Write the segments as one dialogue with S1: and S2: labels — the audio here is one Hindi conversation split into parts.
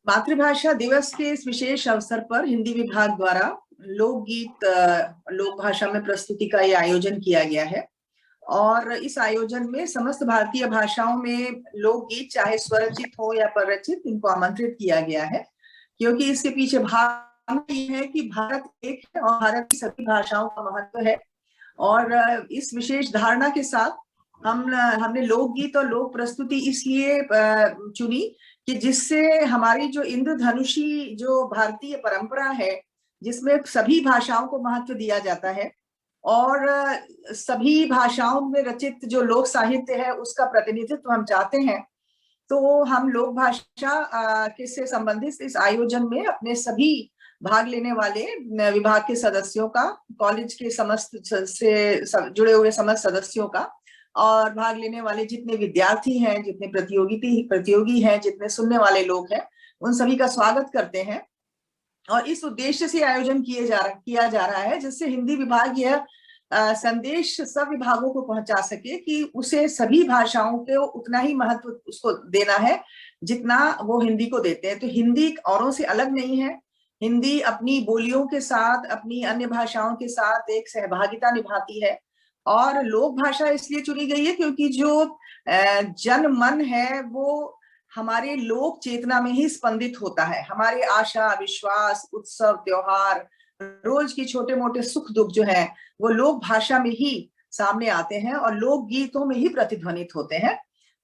S1: मातृभाषा दिवस के इस विशेष अवसर पर हिंदी विभाग द्वारा लोकगीत लोक भाषा में प्रस्तुति का ये आयोजन किया गया है। और इस आयोजन में समस्त भारतीय भाषाओं में लोकगीत चाहे स्वरचित हो या पररचित, इनको आमंत्रित किया गया है, क्योंकि इसके पीछे भावना ये है कि भारत एक है और भारत की सभी भाषाओं का महत्व है। और इस विशेष धारणा के साथ हमने लोकगीत और लोक प्रस्तुति इसलिए चुनी कि जिससे हमारी जो इंद्रधनुषी जो भारतीय परंपरा है, जिसमें सभी भाषाओं को महत्व दिया जाता है और सभी भाषाओं में रचित जो लोक साहित्य है उसका प्रतिनिधित्व हम चाहते हैं, तो हम लोक भाषा के से संबंधित इस आयोजन में अपने सभी भाग लेने वाले विभाग के सदस्यों का, कॉलेज के समस्त से जुड़े हुए समस्त सदस्यों का और भाग लेने वाले जितने विद्यार्थी हैं, जितने प्रतियोगी हैं, जितने सुनने वाले लोग हैं, उन सभी का स्वागत करते हैं। और इस उद्देश्य से आयोजन किया जा रहा है जिससे हिंदी विभाग यह संदेश सब विभागों को पहुंचा सके कि उसे सभी भाषाओं के उतना ही महत्व उसको देना है जितना वो हिंदी को देते हैं। तो हिंदी औरों से अलग नहीं है। हिंदी अपनी बोलियों के साथ, अपनी अन्य भाषाओं के साथ एक सहभागिता निभाती है। और लोक भाषा इसलिए चुनी गई है क्योंकि जो जन मन है वो हमारे लोक चेतना में ही स्पंदित होता है। हमारे आशा, विश्वास, उत्सव, त्योहार, रोज की छोटे मोटे सुख दुख जो है वो लोक भाषा में ही सामने आते हैं और लोक गीतों में ही प्रतिध्वनित होते हैं।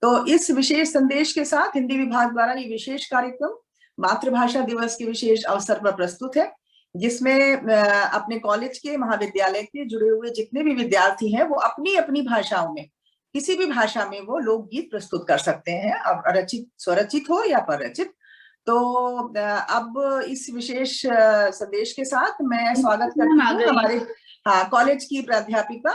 S1: तो इस विशेष संदेश के साथ हिंदी विभाग द्वारा ये विशेष कार्यक्रम मातृभाषा दिवस के विशेष अवसर पर प्रस्तुत है, जिसमें अपने कॉलेज के, महाविद्यालय के जुड़े हुए जितने भी विद्यार्थी हैं वो अपनी अपनी भाषाओं में, किसी भी भाषा में वो लोकगीत प्रस्तुत कर सकते हैं, अब रचित स्वरचित हो या पररचित। तो अब इस विशेष संदेश के साथ मैं स्वागत करती हूँ हमारे कॉलेज की प्राध्यापिका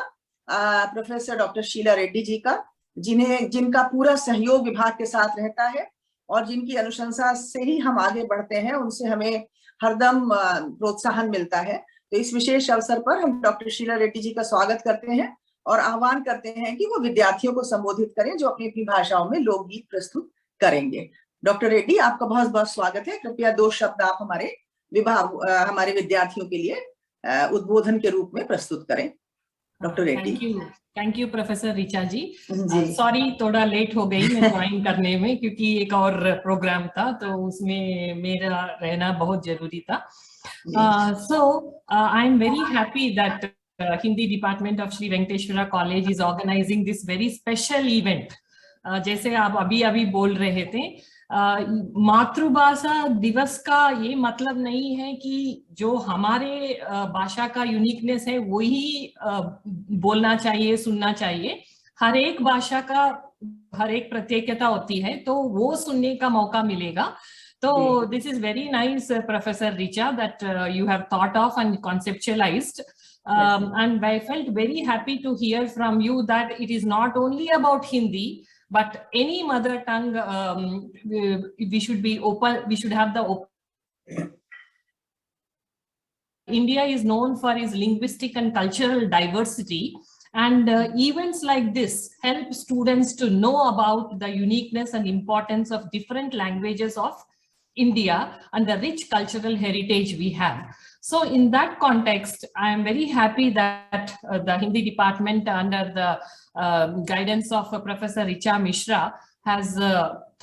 S1: प्रोफेसर डॉक्टर शीला रेड्डी जी का, जिनका पूरा सहयोग विभाग के साथ रहता है और जिनकी अनुशंसा से ही हम आगे बढ़ते हैं, उनसे हमें हरदम प्रोत्साहन मिलता है। तो इस विशेष अवसर पर हम डॉक्टर शीला रेड्डी जी का स्वागत करते हैं और आह्वान करते हैं कि वो विद्यार्थियों को संबोधित करें जो अपनी अपनी भाषाओं में लोकगीत प्रस्तुत करेंगे। डॉक्टर रेड्डी, आपका बहुत बहुत स्वागत है। कृपया 2 शब्द आप हमारे विद्यार्थियों के लिए उद्बोधन के रूप में प्रस्तुत करें। Doctor Reddy.
S2: Thank you professor Richa ji. Sorry थोड़ा लेट हो गई मैं ज्वाइन करने में, क्योंकि एक और प्रोग्राम था तो उसमें मेरा रहना बहुत जरूरी था। So I am very happy that Hindi department of Sri Venkateshwara College is organizing this very special event. जैसे आप अभी बोल रहे थे, मातृभाषा दिवस का ये मतलब नहीं है कि जो हमारे भाषा का यूनिकनेस है वही बोलना चाहिए, सुनना चाहिए। हर एक भाषा का हर एक प्रत्येकता होती है, तो वो सुनने का मौका मिलेगा। तो this is very nice professor Richa that you have thought of and conceptualized. And I felt very happy to hear from you that it is not only about Hindi, but any mother tongue. We should be open. We should have the open. India is known for its linguistic and cultural diversity, and events like this help students to know about the uniqueness and importance of different languages of India and the rich cultural heritage we have. So in that context, I am very happy that the Hindi department under the guidance of Professor Richa Mishra has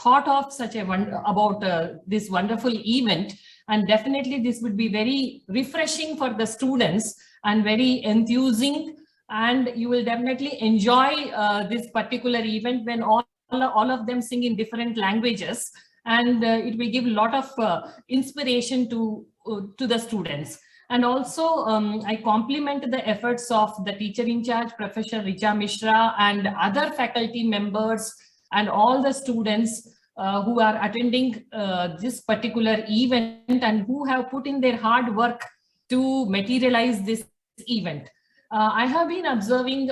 S2: thought of such about this wonderful event, and definitely this would be very refreshing for the students and very enthusing, and you will definitely enjoy this particular event when all of them sing in different languages, and it will give a lot of inspiration to the students. And also I compliment the efforts of the teacher in charge, Professor Richa Mishra, and other faculty members and all the students who are attending this particular event and who have put in their hard work to materialize this event. I have been observing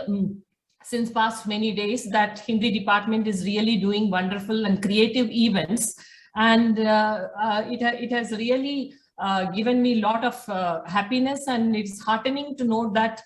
S2: since past many days that Hindi department is really doing wonderful and creative events, and it has really given me a lot of happiness, and it's heartening to know that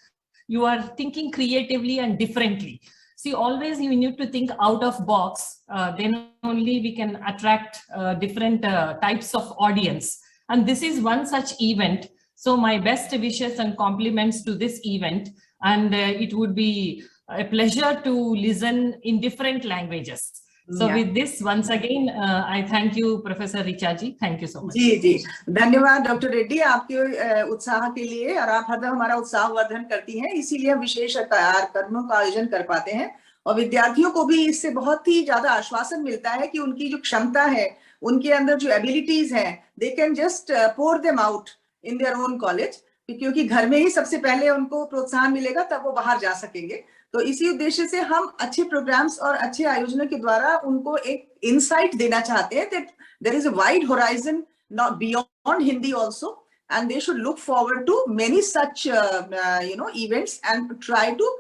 S2: you are thinking creatively and differently. See, always you need to think out of box, then only we can attract different types of audience. And this is one such event. So my best wishes and compliments to this event. And it would be a pleasure to listen in different languages. So with this, once again, I thank you, Professor Richa ji. Thank you so much.
S1: जी जी, धन्यवाद डॉक्टर रेड्डी आपके उत्साह के लिए, और आप हरदम हमारा उत्साह वर्धन करती हैं, इसीलिए हम विशेष कार्यक्रमों का आयोजन कर पाते हैं, और विद्यार्थियों को भी इससे बहुत ही ज्यादा आश्वासन मिलता है कि उनकी जो क्षमता है, उनके अंदर जो एबिलिटीज हैं, they can just pour them out in their own college, क्योंकि घर में ही सबसे पहले उनको प्रोत्साहन मिलेगा, तब वो बाहर जा सकेंगे। तो इसी उद्देश्य से हम अच्छे प्रोग्राम्स और अच्छे आयोजनों के द्वारा उनको एक इंसाइट देना चाहते हैं that there is a wide horizon not beyond Hindi also, and they should look forward to many such events and try to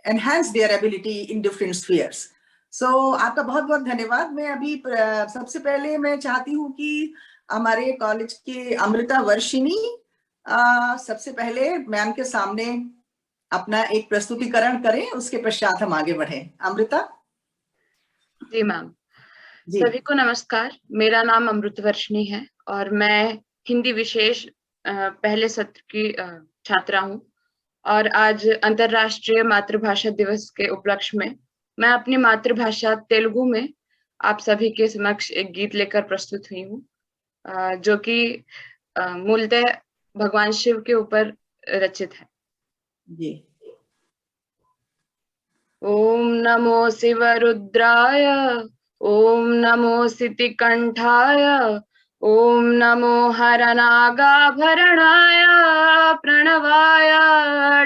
S1: enhance their ability in different spheres. So आपका बहुत बहुत धन्यवाद। मैं अभी सबसे पहले मैं चाहती हूँ कि हमारे कॉलेज के अमृता वर्षिनी सबसे पहले मैम के सामने अपना एक प्रस्तुतिकरण करें, उसके पश्चात हम आगे बढ़ें। अमृता।
S3: जी मैम, सभी को नमस्कार। मेरा नाम अमृत वर्षिनी है और मैं हिंदी विशेष पहले सत्र की छात्रा हूँ, और आज अंतर्राष्ट्रीय मातृभाषा दिवस के उपलक्ष्य में मैं अपनी मातृभाषा तेलुगु में आप सभी के समक्ष एक गीत लेकर प्रस्तुत हुई हूँ, जो कि मूलतः भगवान शिव के ऊपर रचित है।
S1: जी।
S3: ओम नमो शिव रुद्राय, ओम नमो सितिकंठाय, ओम नमो हरनागाभरणाय, प्रणवाय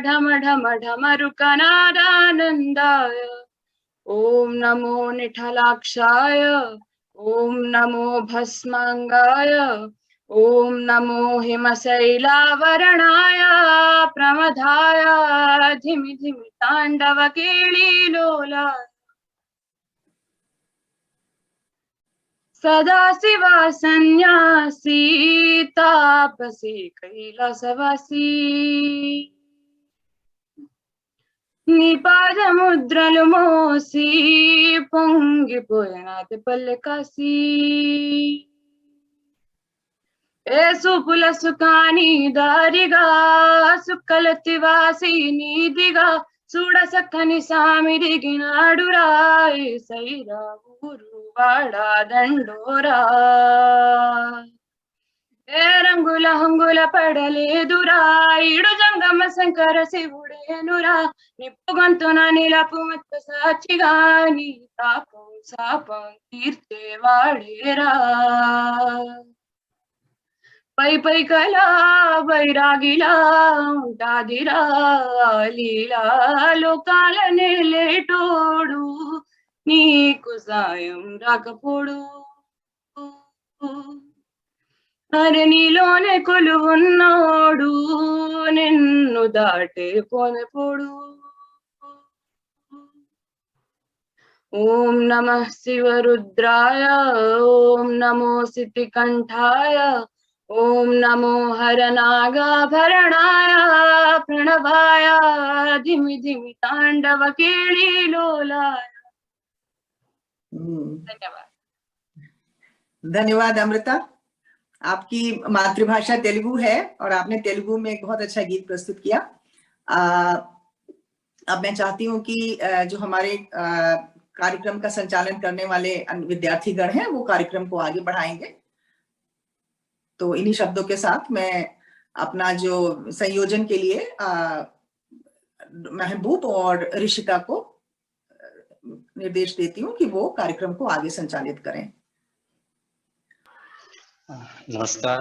S3: ढम ढम ढमरुकनादानंदाय, ओम नमो निठलाक्षाय, ओम नमो भस्मांगाय, ओम नमो हिमशैलावरणाय, प्रमदाय धिमि धिमि तांडव केळीलोलाय, सदाशिवा सन्यासी तापसी कैलासवासी, निपाद मुद्रलु मोसी పొంగిపోయినాది పల్లెకాసి, ఏసుపుల సుఖాని దారిగా సుక్కలెత్తివాసి నీదిగా చూడ సక్కని సామి దిగినాడురా, సైరా ఊరు వాడా దండోరా, ఏ రంగుల హంగుల పడలేదురా, ఇడు జంగమ శంకర శివుడేనురా, నిప్పు గొంతున నిలపు మత్త సాక్షిగా నీ తాపం శాపం తీర్చేవాడేరా, పై పై కలా వైరాగిలా ఉంటాదిరా లీలా, లోకాల నేలేటోడు నీకు సాయం రాకపోడు, అరే నీలోనే కొలువున్నోడు నిన్ను దాటే పోనెపోడు. ఓం నమః శివ రుద్రాయ, ఓం నమో సితికంఠాయ, ఓం నమో హరనాగాభరణాయ, ప్రణవాయ ధిమి ధిమి తాండవ కేళీలోలాయ। धन्यवाद।
S1: धन्यवाद अमृता। आपकी मातृभाषा तेलुगु है और आपने तेलुगु में एक बहुत अच्छा गीत प्रस्तुत किया। अब मैं चाहती हूँ कि जो हमारे कार्यक्रम का संचालन करने वाले विद्यार्थीगण हैं वो कार्यक्रम को आगे बढ़ाएंगे। तो इन्हीं शब्दों के साथ मैं अपना जो संयोजन के लिए महबूब और ऋषिका को निर्देश देती हूँ कि वो कार्यक्रम को आगे संचालित करें।
S4: नमस्कार,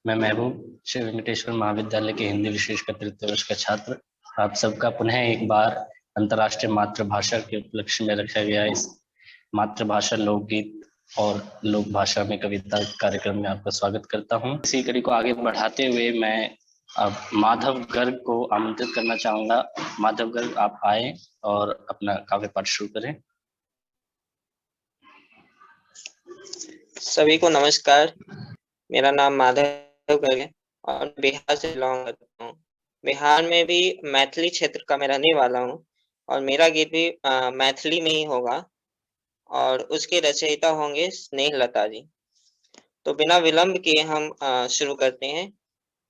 S4: मैं महबूब श्री वेंकटेश्वर महाविद्यालय के हिंदी विशेष का तृतीय वर्ष का छात्र आप सबका पुनः एक बार अंतर्राष्ट्रीय मातृभाषा के उपलक्ष्य में रखा गया इस मातृभाषा लोकगीत और लोक भाषा में कविता कार्यक्रम में आपका स्वागत करता हूं। इसी कड़ी को आगे बढ़ाते हुए मैं अब माधव गर्ग को आमंत्रित करना चाहूंगा। माधव गर्ग, आप आए और अपना काव्य पाठ शुरू करें।
S5: सभी को नमस्कार, मेरा नाम माधव गर्ग है और बिहार से बिलोंग करता हूँ। बिहार में भी मैथिली क्षेत्र का मैं रहने वाला हूँ और मेरा गीत भी मैथिली में ही होगा और उसके रचयिता होंगे स्नेहलता जी। तो बिना विलंब किए हम शुरू करते हैं।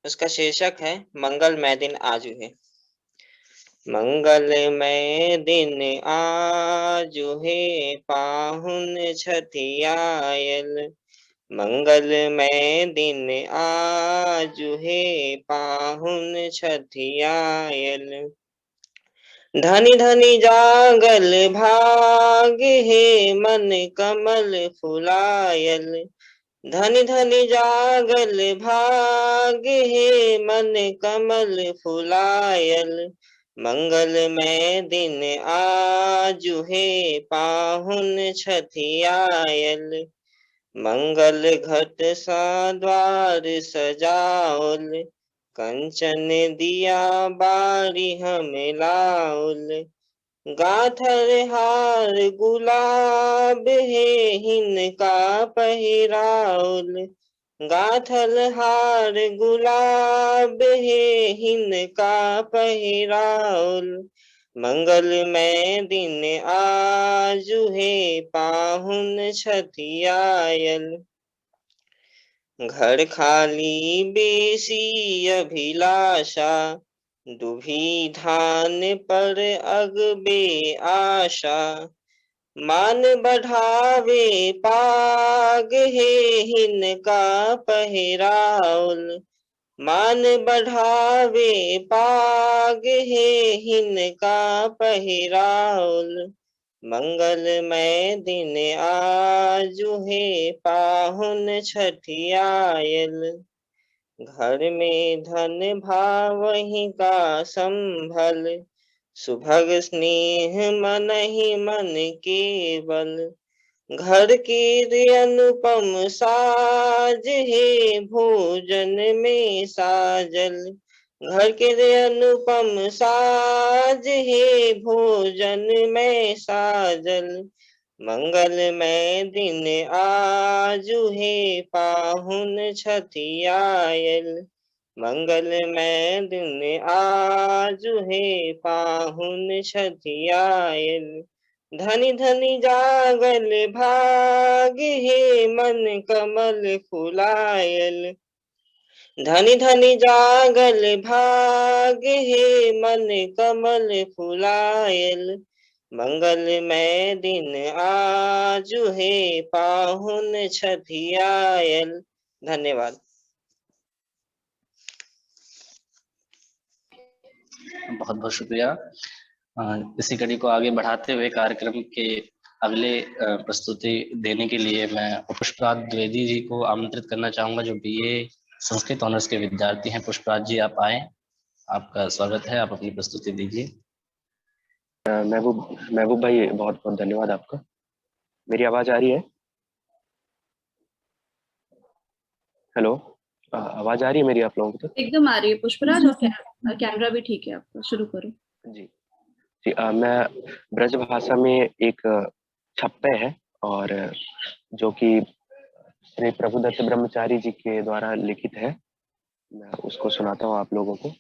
S5: उसका शीर्षक है मंगलमय दिन आजु है। मंगलमय दिन आजु है पाहुन छठियायल। मंगलमय दिन आजु है पाहुन छठियायल। धनी धनी जागल भाग है मन कमल फुलायल। धनी धनी जागल भाग है मन कमल फुलायल। मंगलमय दिन आजु है पाहुन छठियायल। मंगल घट सा द्वार सजाओल। कंचन दिया बारी हम लाउल। गाथर हार गुलाब है हिनका पहिराउल। गाथल हार गुलाब है हिनका पहिराउल। मंगलमय दिन आजु है पाहुन छठियायल। घर खाली बेसी अभिलाषा। दुभी धान पर अगबे आशा। मान बढ़ावे पाग है हिनका पहिराउल। मान बढ़ावे पाग है हिनका पहिराउल। मंगलमय दिन आजु है पाहुन छठियायल। घर में धन भावहि का संभल। सुभग स्नेह मनहि मन केवल। घर की अनुपम साज है भोजन में साजल। घर के अनुपम साज है भोजन में साजल। मंगलमय दिन आजु है पाहुन छठियायल। मंगलमय दिन आजु है पाहुन छठियायल। धनी धनी जागल भाग है मन कमल फुलायल। धनी धनी जागल भाग है मन कमल फुलायल। मंगलमय दिन आजु है पाहुन छठियायल। धन्यवाद।
S4: बहुत बहुत शुक्रिया। इसी कड़ी को आगे बढ़ाते हुए कार्यक्रम के अगले प्रस्तुति देने के लिए मैं पुष्पराज द्विवेदी जी को आमंत्रित करना चाहूंगा, जो बीए संस्कृत ऑनर्स के विद्यार्थी हैं। पुष्पराज जी, आप आए, आपका स्वागत है, आप अपनी प्रस्तुति दीजिए।
S6: महबूब भाई, बहुत बहुत धन्यवाद आपका। मेरी आवाज आ रही है? हेलो, आवाज आ रही है मेरी आप लोगों को? तो
S7: एकदम आ रही है पुष्पराज, और कैमरा भी ठीक है आपका। शुरू करो।
S6: जी जी। मैं ब्रज भाषा में एक छप्पे है और जो कि श्री प्रभुदत्त ब्रह्मचारी जी के द्वारा लिखित है, मैं उसको सुनाता हूँ आप लोगों को।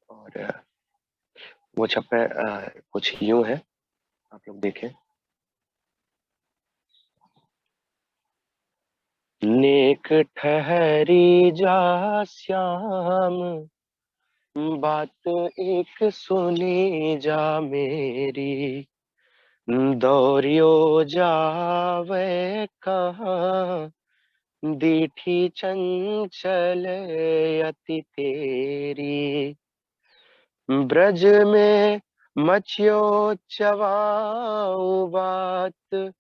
S6: और वो छप्पे कुछ यूं है, आप लोग देखें। नेक ठहरी जा श्याम, बात एक सुनी जा मेरी। दौड़ियो जावे कहाँ, दीठी चंचल अति तेरी। ब्रज में मचियो चवाऊ, बात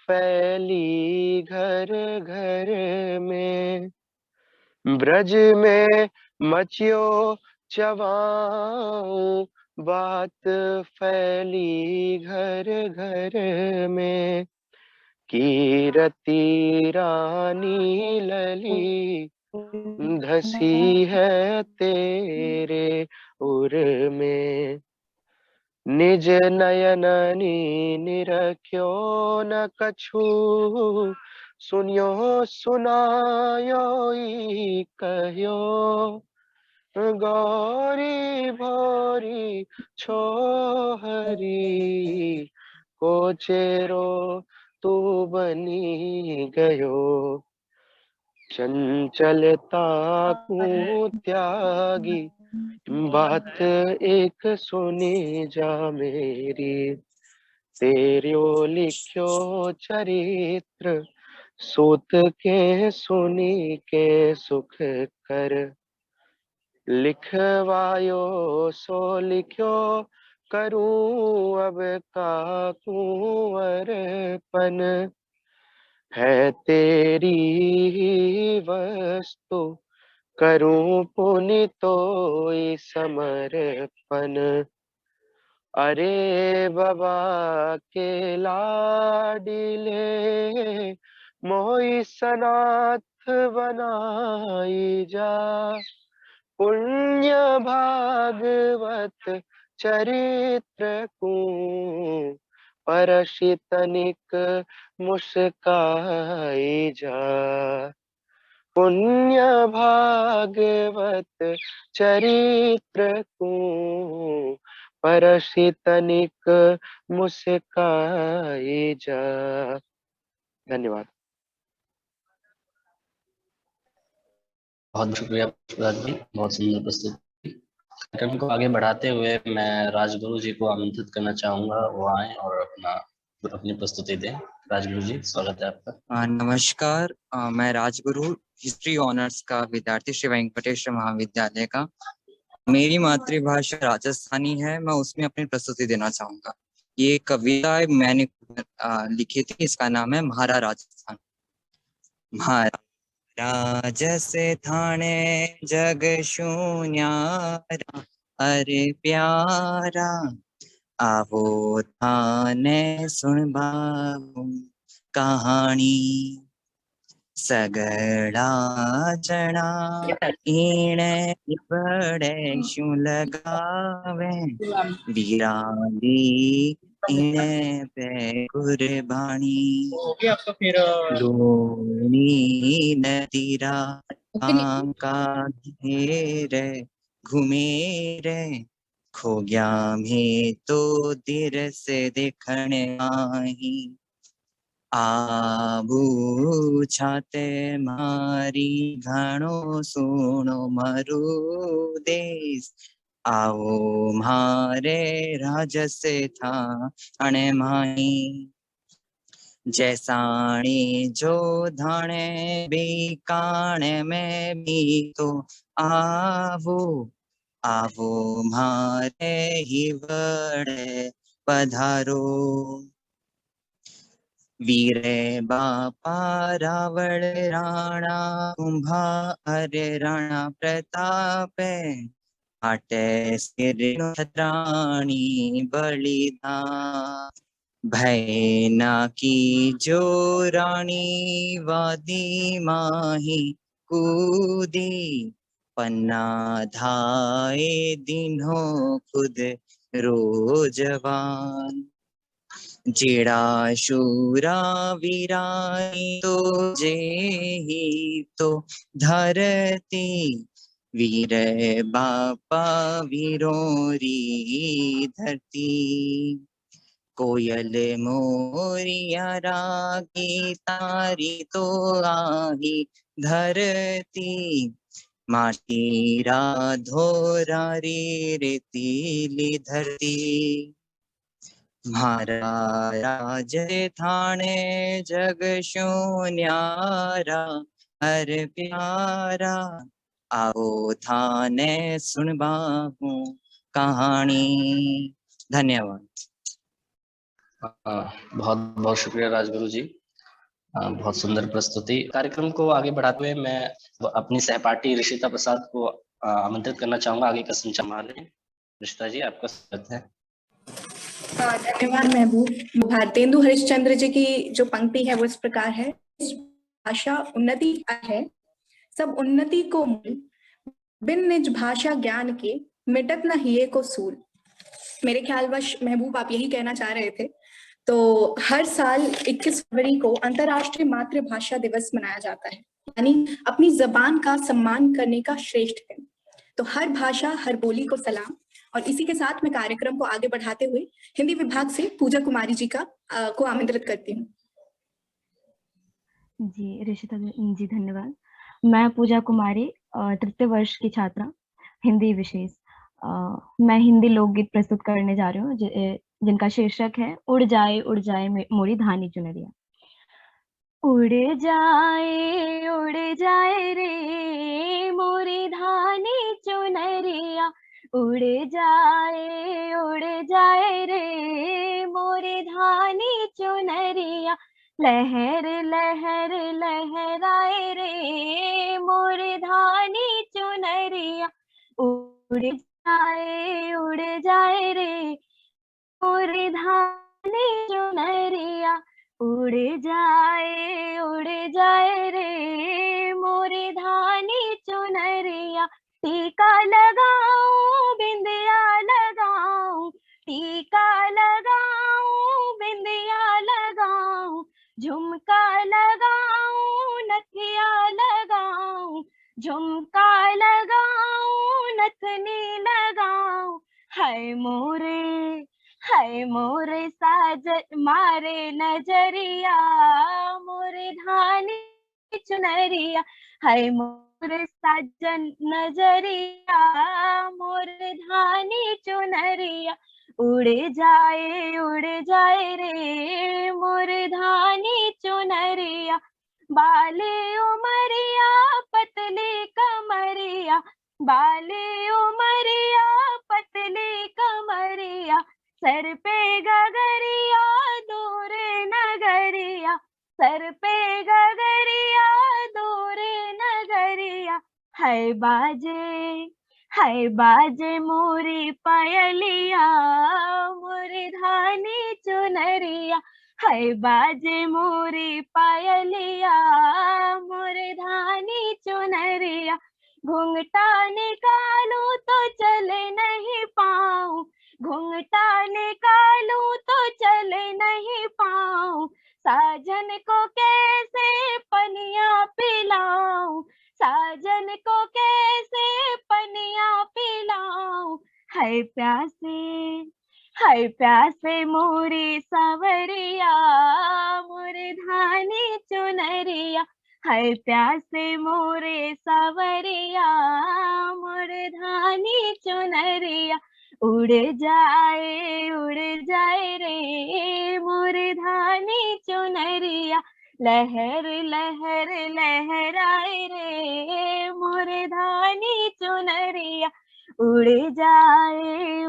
S6: फैली घर घर में। ब्रज में मचियो चवाऊ, बात फैली घर घर में। कीरति रानी लली, धसी है तेरे उर में। निज नयननी निरख्यो न कछु, सुनियो सुनायो कह्यो। गौरी भोरी छोहरी को चेरो तू बनी गयो, चंचलता को त्यागी बात एक सुनी जा मेरी, तेरो लिख्यो चरित्र सूत के सुनी के सुख कर, लिखवायो सो लिख्यो करूं अब का कुंवरपन, है तेरी ही वस्तु करूं पुनि तोई समर्पण, अरे बाबा के लाडिले मोई सनाथ बनाई जा, पुण्य भागवत चरित्र को परशि तनिक मुस्काई जा, पुण्य भागवत चरित्र को परशि तनिक मुस्काई जा। धन्यवाद।
S4: बहुत शुक्रिया प्रसाद जी, बहुत सुंदर प्रस्तुति। कार्यक्रम को आगे बढ़ाते हुए मैं राजगुरु जी को आमंत्रित करना चाहूंगा, वो आए और अपनी प्रस्तुति दें। राजगुरु जी, स्वागत है आपका।
S8: नमस्कार, मैं राजगुरु हिस्ट्री ऑनर्स का विद्यार्थी श्री वेंकटेश्वर महाविद्यालय का। मेरी मातृभाषा राजस्थानी है, मैं उसमें अपनी प्रस्तुति देना चाहूंगा। ये कविता मैंने लिखी थी, इसका नाम है म्हारा राजस्थान। म्हारा राजसे थाने जग शून्यारा, अरे प्यारा आवो थाने सुन बाबू कहानी, सगड़ा जना इणे बड़े शू लगावे, वीराली इणे पे कुर्बानी, लूनी नदीरा का घेरे घूमे रे, खो गया मैं तो दिर से देखने आई, आबू छाते मारी घणो सुनो मारू देश, आओ मारे राज से था अणे माही, जैसाणी जो धाणे बीकाणे में भी तो आवो, आवो मारे ही वड़े पधारो, वीरे बापा रावण राणा कुंभा, अरे राणा प्रतापे आटे सिर छत्राणी बलिदान, भैना की जो रानी वादी माही कूदी, पन्ना धाए दिनों खुद रोजवान, जेड़ा शूरा वीराई तो जे ही तो धरती, वीर बापा वीरोरी धरती, कोयल मोरिया रागी तारी तो आही धरती, माटी राधोरारी रेतीली धरती, म्हारा राज थाने जग शून्यारा, हर प्यारा आओ थाने सुनबाहू कहानी। धन्यवाद।
S4: बहुत बहुत शुक्रिया राजगुरु जी, बहुत सुंदर प्रस्तुति। कार्यक्रम को आगे बढ़ाते हुए मैं अपनी सहपाठी ऋषिता प्रसाद को आमंत्रित करना चाहूंगा, आगे का संचालन। ऋषिता जी, आपका स्वागत है।
S7: धन्यवाद महबूब। भारतेंदु हरिश्चंद्र जी की जो पंक्ति है वो इस प्रकार है, भाषा उन्नति है सब उन्नति को मूल, बिन निज भाषा ज्ञान के मिटत न हिये को सूल। मेरे ख्यालवश महबूब आप यही कहना चाह रहे थे। तो हर साल 21 फरवरी को अंतर्राष्ट्रीय मातृभाषा दिवस मनाया जाता है, यानी अपनी जबान का सम्मान करने का श्रेष्ठ दिन। तो हर भाषा हर बोली को सलाम। और इसी के साथ मैं कार्यक्रम को आगे बढ़ाते हुए हिंदी विभाग से पूजा कुमारी जी को आमंत्रित करती हूँ।
S9: जी ऋषिता जी धन्यवाद। मैं पूजा कुमारी तृतीय वर्ष की छात्रा हिंदी विशेष। मैं हिंदी लोकगीत प्रस्तुत करने जा रही हूँ जिनका शीर्षक है उड़ जाए मोरी धानी चुनरिया। उड़ जाए रे मोरी धानी चुनरिया, उड़ जाए रे मोरी धानी चुनरिया, लहर लहर लहराए रे मोरी धानी चुनरिया, उड़ जाए रे मोरी धानी चुनरिया, उड़ जाए रे मोरी धानी चुनरिया, टीका लगाऊं बिंदिया लगाऊं, टीका लगाऊं बिंदिया लगाऊं, झुमका लगाऊं नथिया लगाऊं, झुमका लगाऊं नथनी लगाऊं, हाय मोरे साजन मारे नजरिया, मोरे धानी चुनरिया, हाय मोरे साजन नजरिया, मोरे धानी चुनरिया, उड़ जाए रे मोरे धानी चुनरिया, बाले उमरिया पतली कमरिया, बाले उमरिया पतली कमरिया, सर पे गगरिया दूर नगरिया, सर पे गगरिया दूर नगरिया, हाय बाजे मोरी पायलिया, मोरी धानी चुनरिया, हाय बाजे मोरी पायलिया, मोरी धानी चुनरिया, घूंघटा निकालूं तो चले नहीं पाऊं, घूंघटा निकालूं तो चले नहीं पाऊं, साजन को कैसे पनिया पिलाऊं, साजन को कैसे पनिया पिलाऊं, हाय प्यासे मोरी सवरिया, मोरे धानी चुनरिया, हाय प्यासे मोरे सवरिया, मोरे धानी चुनरिया, उड़ जाए रे मोरे धानी चुनरिया, लहर लहर लहराए रे मोरे धानी चुनरिया, उड़ जाए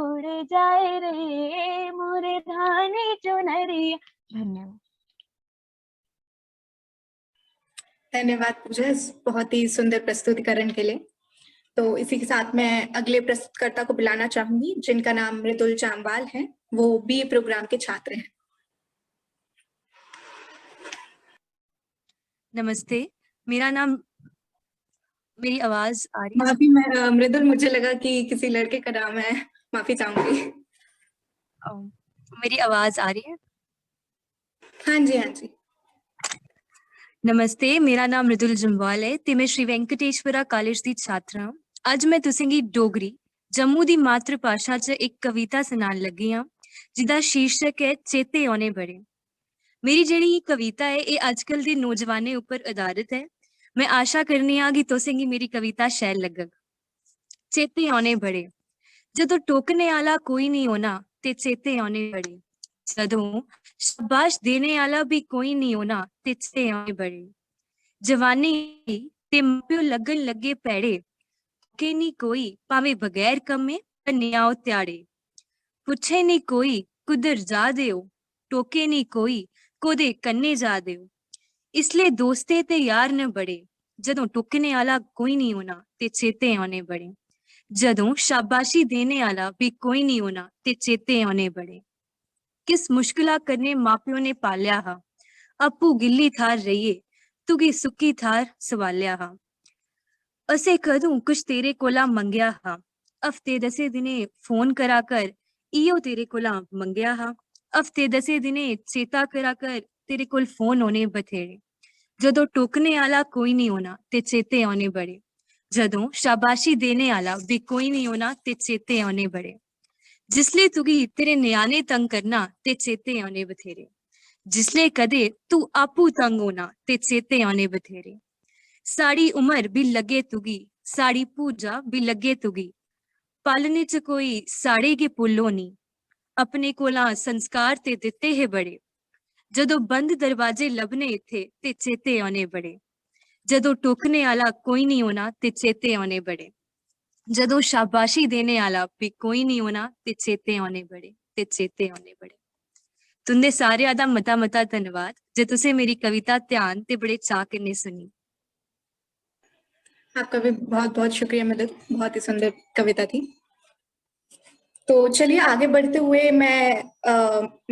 S9: रे मोरे धानी चुनरिया। धन्यवाद।
S7: धन्यवाद पूजा, बहुत ही सुंदर प्रस्तुतिकरण के लिए। तो इसी के साथ मैं अगले प्रस्तुतकर्ता को बुलाना चाहूंगी जिनका नाम मृदुल जामवाल है। वो बीए प्रोग्राम के छात्र हैं।
S10: नमस्ते, मेरी आवाज आ रही है?
S7: माफी मृदुल, मुझे लगा कि किसी लड़के का नाम है, माफी चाहूंगी।
S10: मेरी आवाज आ रही है?
S7: हाँ जी।
S10: नमस्ते, मेरा नाम मृदुल जम्वाल है ते मैं श्री वेंकटेश्वरा कॉलेज दी छात्र हूं। अज मैं तुसेंगी डोगरी जम्मू दी मातृ भाषा च एक कविता सुनान लगी हां जिदा शीर्षक है चेते औने बड़े। मेरी जेह्ड़ी कविता है ये आजकल दे नौजवानें उपर आधारित है। मैं आशा करनी हां कि तुसेंगी मेरी कविता शैल लगग। चेते औने बड़े, जदों टोकने आला कोई नहीं होना ते चेते औने बड़े, जदों शाबाश देने आला भी कोई नहीं होना ते चेते औने बड़े, जवानी ते मापिओ लगन लगे पैड़े, के नहीं कोई भावे बगैर कमे न्याओ त्याड़े, पुछे नहीं कोई कुदर जा देओ, टोके नहीं कोई कोदे कन्ने जा देओ, इसलिए दोस्ते ते यार न बड़े, जदों टुकने आला कोई नहीं होना ते चेते औने बड़े, जदों शाबाशी देने आला भी कोई नहीं होना ते चेते औने बड़े। किस मुश्किला करने मापिओ ने पालिया हा, अप्पू गिल्ली थार रहिए तुगी सुक्की थार सवालिया हा, असे कदूं कुछ तेरे कोला मंगया हा, हफ्ते 10 दिने फोन करा कर इयो तेरे कोला मंगया हा, हफ्ते 10 दिने चेता करा कर तेरे कोल फोन होने बथेरे, जदों टोकने आला कोई नहीं होना ते चेते औने बड़े, जदों शाबाशी देने आला भी कोई नहीं होना ते चेते आने बड़े। जिसले तुगी तेरे न्याने तंग करना ते चेते आने बथेरे। जिसले कदे तू आपू तंग होना ते चेते आने बथेरे। साड़ी उमर भी लगे तुगी, साड़ी पूजा भी लगे तुगी। पालने च कोई साड़े के पुल्लो नी, अपने कोला संस्कार ते दिते है बड़े। जदों बंद दरवाजे लभने इत्थे ते चेते आने बड़े। जदों टोकने आला कोई नहीं होना ते चेते आने बड़े। जदों शाबाशी देने आला भी कोई नहीं होना ते चेते आने बड़े, ते चेते आने बड़े। तुंदे सारे दा मता मता धन्यवाद जे तुसे मेरी कविता ध्यान ते बड़े चाह कन्नै सुनी।
S7: आपका भी बहुत बहुत शुक्रिया मदद, बहुत ही सुंदर कविता थी। तो चलिए आगे बढ़ते हुए मैं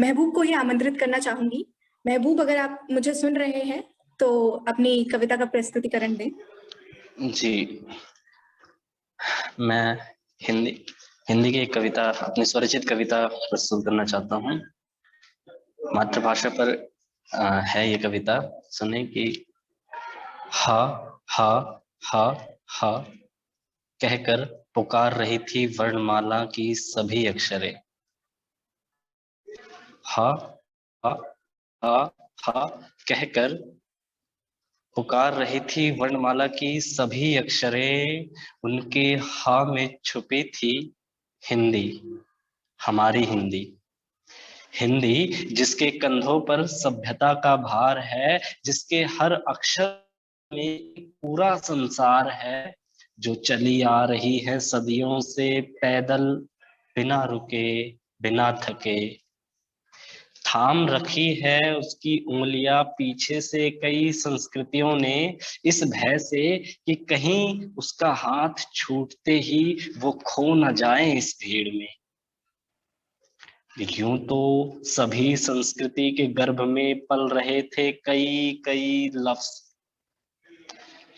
S7: महबूब को ही आमंत्रित करना चाहूंगी। महबूब, अगर आप मुझे सुन रहे हैं तो अपनी कविता का प्रस्तुतिकरण दें।
S4: जी, मैं हिंदी की एक कविता, अपनी स्वरचित कविता प्रस्तुत करना चाहता हूँ। मातृभाषा पर है ये कविता। सुने कि हा हा हा हा कहकर पुकार रही थी वर्णमाला की सभी अक्षरें। हा हा हा हा कहकर पुकार रही थी वर्णमाला की सभी अक्षरें। उनके हा में छुपी थी हिंदी, हमारी हिंदी। हिंदी जिसके कंधों पर सभ्यता का भार है, जिसके हर अक्षर में पूरा संसार है, जो चली आ रही है सदियों से पैदल, बिना रुके बिना थके। थाम रखी है उसकी उंगलियां पीछे से कई संस्कृतियों ने, इस भय से कि कहीं उसका हाथ छूटते ही वो खो न जाए इस भीड़ में। यूं तो सभी संस्कृति के गर्भ में पल रहे थे कई कई लफ्ज।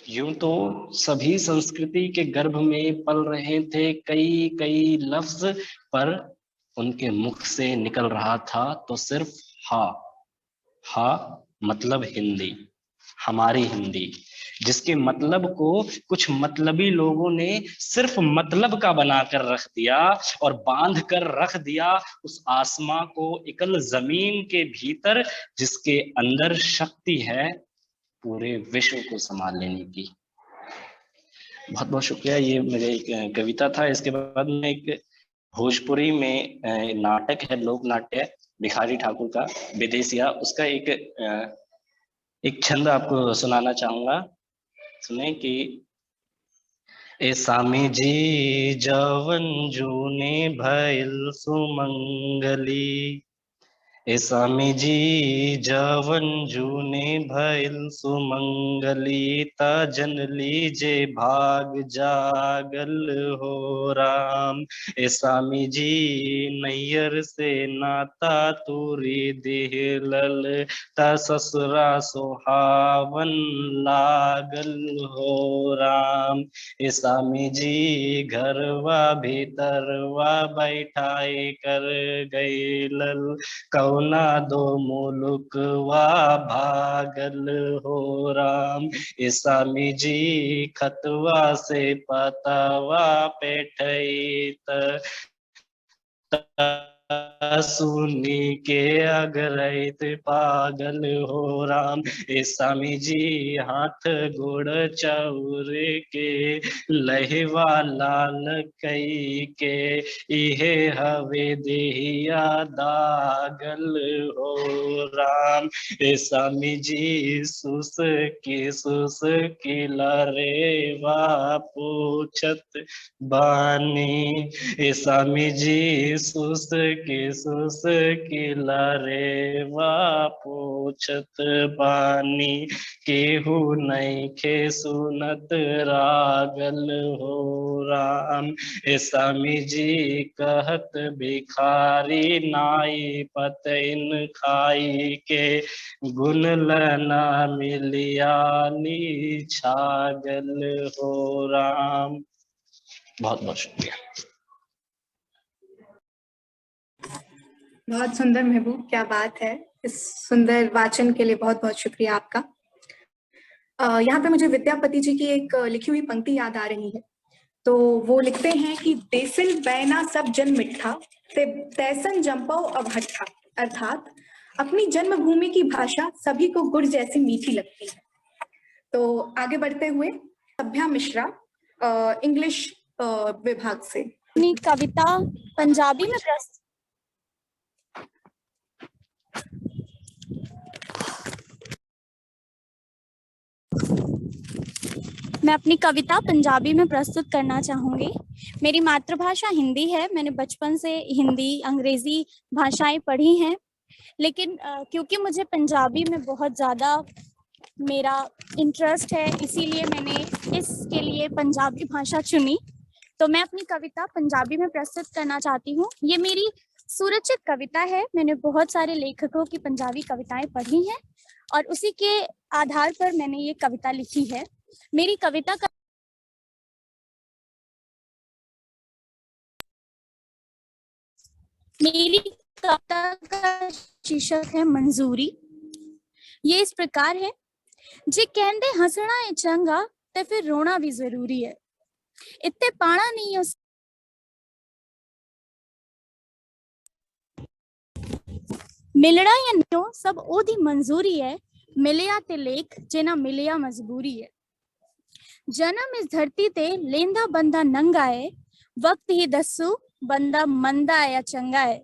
S4: यूं तो सभी संस्कृति के गर्भ में पल रहे थे कई कई लफ्ज, पर उनके मुख से निकल रहा था तो सिर्फ हा। हा मतलब हिंदी, हमारी हिंदी, जिसके मतलब को कुछ मतलबी लोगों ने सिर्फ मतलब का बनाकर रख दिया और बांध कर रख दिया उस आसमां को एकल जमीन के भीतर, जिसके अंदर शक्ति है पूरे विश्व को संभाल लेने की। बहुत बहुत शुक्रिया। ये मेरे एक कविता था। इसके बाद में एक भोजपुरी में नाटक है, लोक नाट्य भिखारी ठाकुर का विदेशिया, उसका एक छंद आपको सुनाना चाहूंगा। सुने कि ए स्वामी जी जवन जूने भइल सुमंगली, ए स्वामी जी जवन जूने भइल सुमंगली, ता जन लीजे भाग जागल हो राम। ए स्वामी जी नैयर से नाता तूरी दिहलल, ता ससुरा सुहावन लागल हो राम। ए स्वामी जी घरवा भीतरवा बैठाए कर गैलल, कौना दो मुलुक वा भागल हो राम। ए स्वामी जी खतवा से पतवा पेठैत, सुनी के अगरैत पागल हो राम। ए स्वामी जी हाथ गोड़ चौर के, लहवा लाल कई के, इहे हवे देहिया दागल हो राम। ए स्वामी जी सुस की लरेवा पूछत बानी, ए स्वामी जी सुस की लरेवा पूछत बानी, केहू नहीं खे सुनत रागल हो राम। ए स्वामी जी कहत भिखारी नाई पतैन खाई के, गुण लना मिलियानी छागल हो राम। बहुत बहुत शुक्रिया।
S7: बहुत सुंदर महबूब, क्या बात है। इस सुंदर वाचन के लिए बहुत बहुत शुक्रिया आपका। यहाँ पे मुझे विद्यापति जी की एक लिखी हुई पंक्ति याद आ रही है। तो वो लिखते हैं कि देसिल बैना सब जन मिठा ते तैसन जंपो अब हट्ठा, अर्थात अपनी जन्मभूमि की भाषा सभी को गुड़ जैसी मीठी लगती है। तो आगे बढ़ते हुए सभ्या मिश्रा इंग्लिश विभाग से
S11: अपनी कविता पंजाबी में मैं अपनी कविता पंजाबी में प्रस्तुत करना चाहूँगी। मेरी मातृभाषा हिंदी है। मैंने बचपन से हिंदी, अंग्रेजी भाषाएं पढ़ी हैं, लेकिन क्योंकि मुझे पंजाबी में बहुत ज़्यादा मेरा इंटरेस्ट है, इसीलिए मैंने इसके लिए पंजाबी भाषा चुनी। तो मैं अपनी कविता पंजाबी में प्रस्तुत करना चाहती हूँ। ये मेरी सुरचित कविता है। मैंने बहुत सारे लेखकों की पंजाबी कविताएं पढ़ी हैं और उसी के आधार पर मैंने ये कविता लिखी है। मेरी कविता का शीर्षक है मंजूरी। ये इस प्रकार है। जे कहंदे हंसना है चंगा ते फिर रोना भी जरूरी है। इत्ते पाना नहीं हो मिलना या नहीं सब ओदी मंजूरी है। मिलिया ते लेख जिना मिलिया मजबूरी है। जन्म इस धरती ते लेंदा बंदा नंगा है। वक्त ही दसू बंदा मंदा है या चंगा है।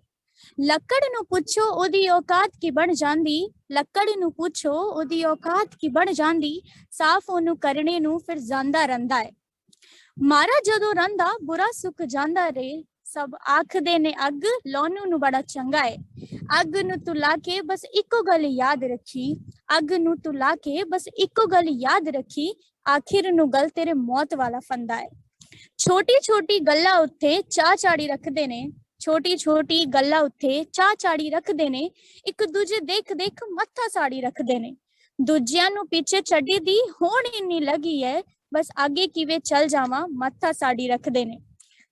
S11: लकड़ नू पुछो ओदी औकात की बन जांदी। लकड़ नू पुछो ओदी औकात की बन जांदी। साफ ओनू करने नू फिर जांदा रंदा है। मारा जदों रंदा बुरा सुख जांदा रे। सब आखदे ने अग लौनू नू बड़ा चंगा है। अग नू तू लाके बस इको गल याद रखी। अग नू तू लाके बस इको गल याद रखी। आखिर नू गल तेरे मौत वाला फंदा है। छोटी छोटी गल्ला उत्थे चा चाड़ी रखदे ने। छोटी छोटी गल्ला उत्थे चा चाड़ी रखदे ने। एक दूजे देख देख मत्था साड़ी रखदे ने। दूजियां नू पीछे छड्डी दी होण इन्नी लगी है। बस आगे किवे चल जावा मत्था साड़ी रखदे ने।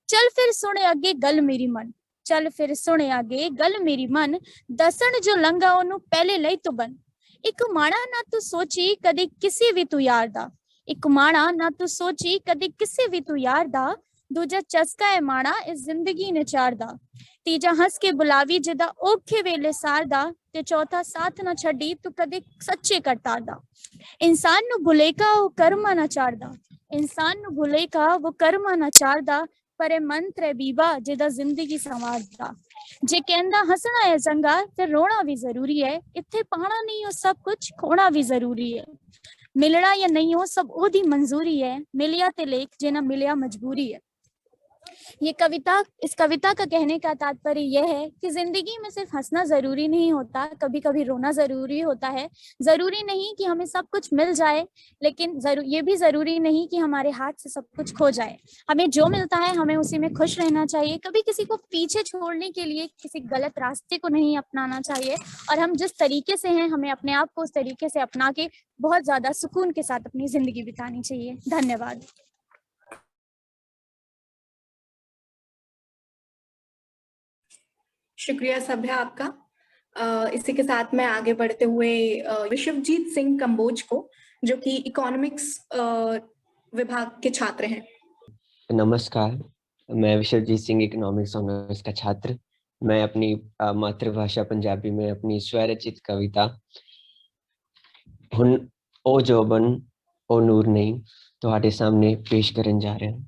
S11: चल फिर सुने आगे गल मेरी मन। चल फिर सुने आगे गल मेरी मन। दसन जो लंगा ओनू पहले लई तो बन। एक माड़ा ना तू सोची कदी किसी भी तू यार दा। एक माड़ा ना तू सोची कदी किसी भी तू यार दा। दूजा चस्का है माड़ा इस जिंदगी ने चार दा। तीजा हंस के बुलावी जिदा औखे वेले सार दा। ते चौथा साथ ना छड़ी तू कदे सच्चे करतार दा। इंसान नु भुलेका वो कर्मा ना चार दा। इंसान नु भुलेका वो कर्मा ना चार दा। पर ए मंत्र है बीबा जिदा जिंदगी संवार दा। जे कहंदा हंसना है चंगा फिर रोना भी जरूरी है। इत्थे पाना नहीं हो सब कुछ खोना भी जरूरी है। मिलना या नहीं हो सब ओदी मंजूरी है। मिलिया ते लेख जिना मिलिया मजबूरी है। ये कविता, इस कविता का कहने का तात्पर्य यह है कि जिंदगी में सिर्फ हंसना जरूरी नहीं होता, कभी कभी रोना जरूरी होता है। जरूरी नहीं कि हमें सब कुछ मिल जाए, लेकिन ये भी जरूरी नहीं कि हमारे हाथ से सब कुछ खो जाए। हमें जो मिलता है हमें उसी में खुश रहना चाहिए। कभी किसी को पीछे छोड़ने के लिए किसी गलत रास्ते को नहीं अपनाना चाहिए। और हम जिस तरीके से हैं हमें अपने आप को उस तरीके से अपना के बहुत ज्यादा सुकून के साथ अपनी जिंदगी बितानी चाहिए। धन्यवाद।
S7: शुक्रिया सभ्या आपका। इसी के साथ में आगे बढ़ते हुए विश्वजीत सिंह कंबोज को, जो कि इकोनॉमिक्स विभाग के छात्र हैं।
S12: नमस्कार, मैं विश्वजीत सिंह इकोनॉमिक्स ऑनर्स का छात्र। मैं अपनी मातृभाषा पंजाबी में अपनी स्वरचित कविता हुन ओ जोबन ओ नूर नहीं तुहाडे सामने पेश करन जा रहा हूं।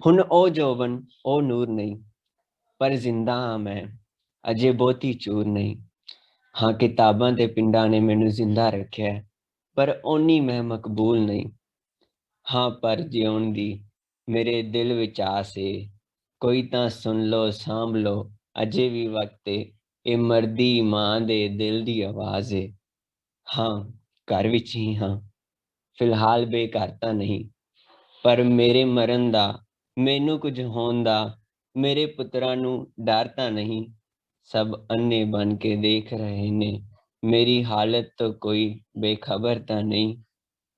S12: हुन ओ जोबन ओ नूर नहीं पर जिंदा हाँ मैं अजे बहुती चूर नहीं। हाँ किताबां ते पिंडां ने मैनू जिंदा रखिया है पर ओनी मैं मकबूल नहीं। हाँ पर जिउण दी मेरे दिल विच आस है कोई तां सुन लो सांभ लो अजे भी वक्त ए मरदी मां दे दिल दी आवाज है। हाँ घर विच ही हाँ फिलहाल बेघर तां नहीं पर मेरे मरन दा मैनू कुछ होण दा मेरे पुत्रा नू डर तां नहीं। सब अन्ने बन के देख रहे ने मेरी हालत तो कोई बेखबर तां नहीं।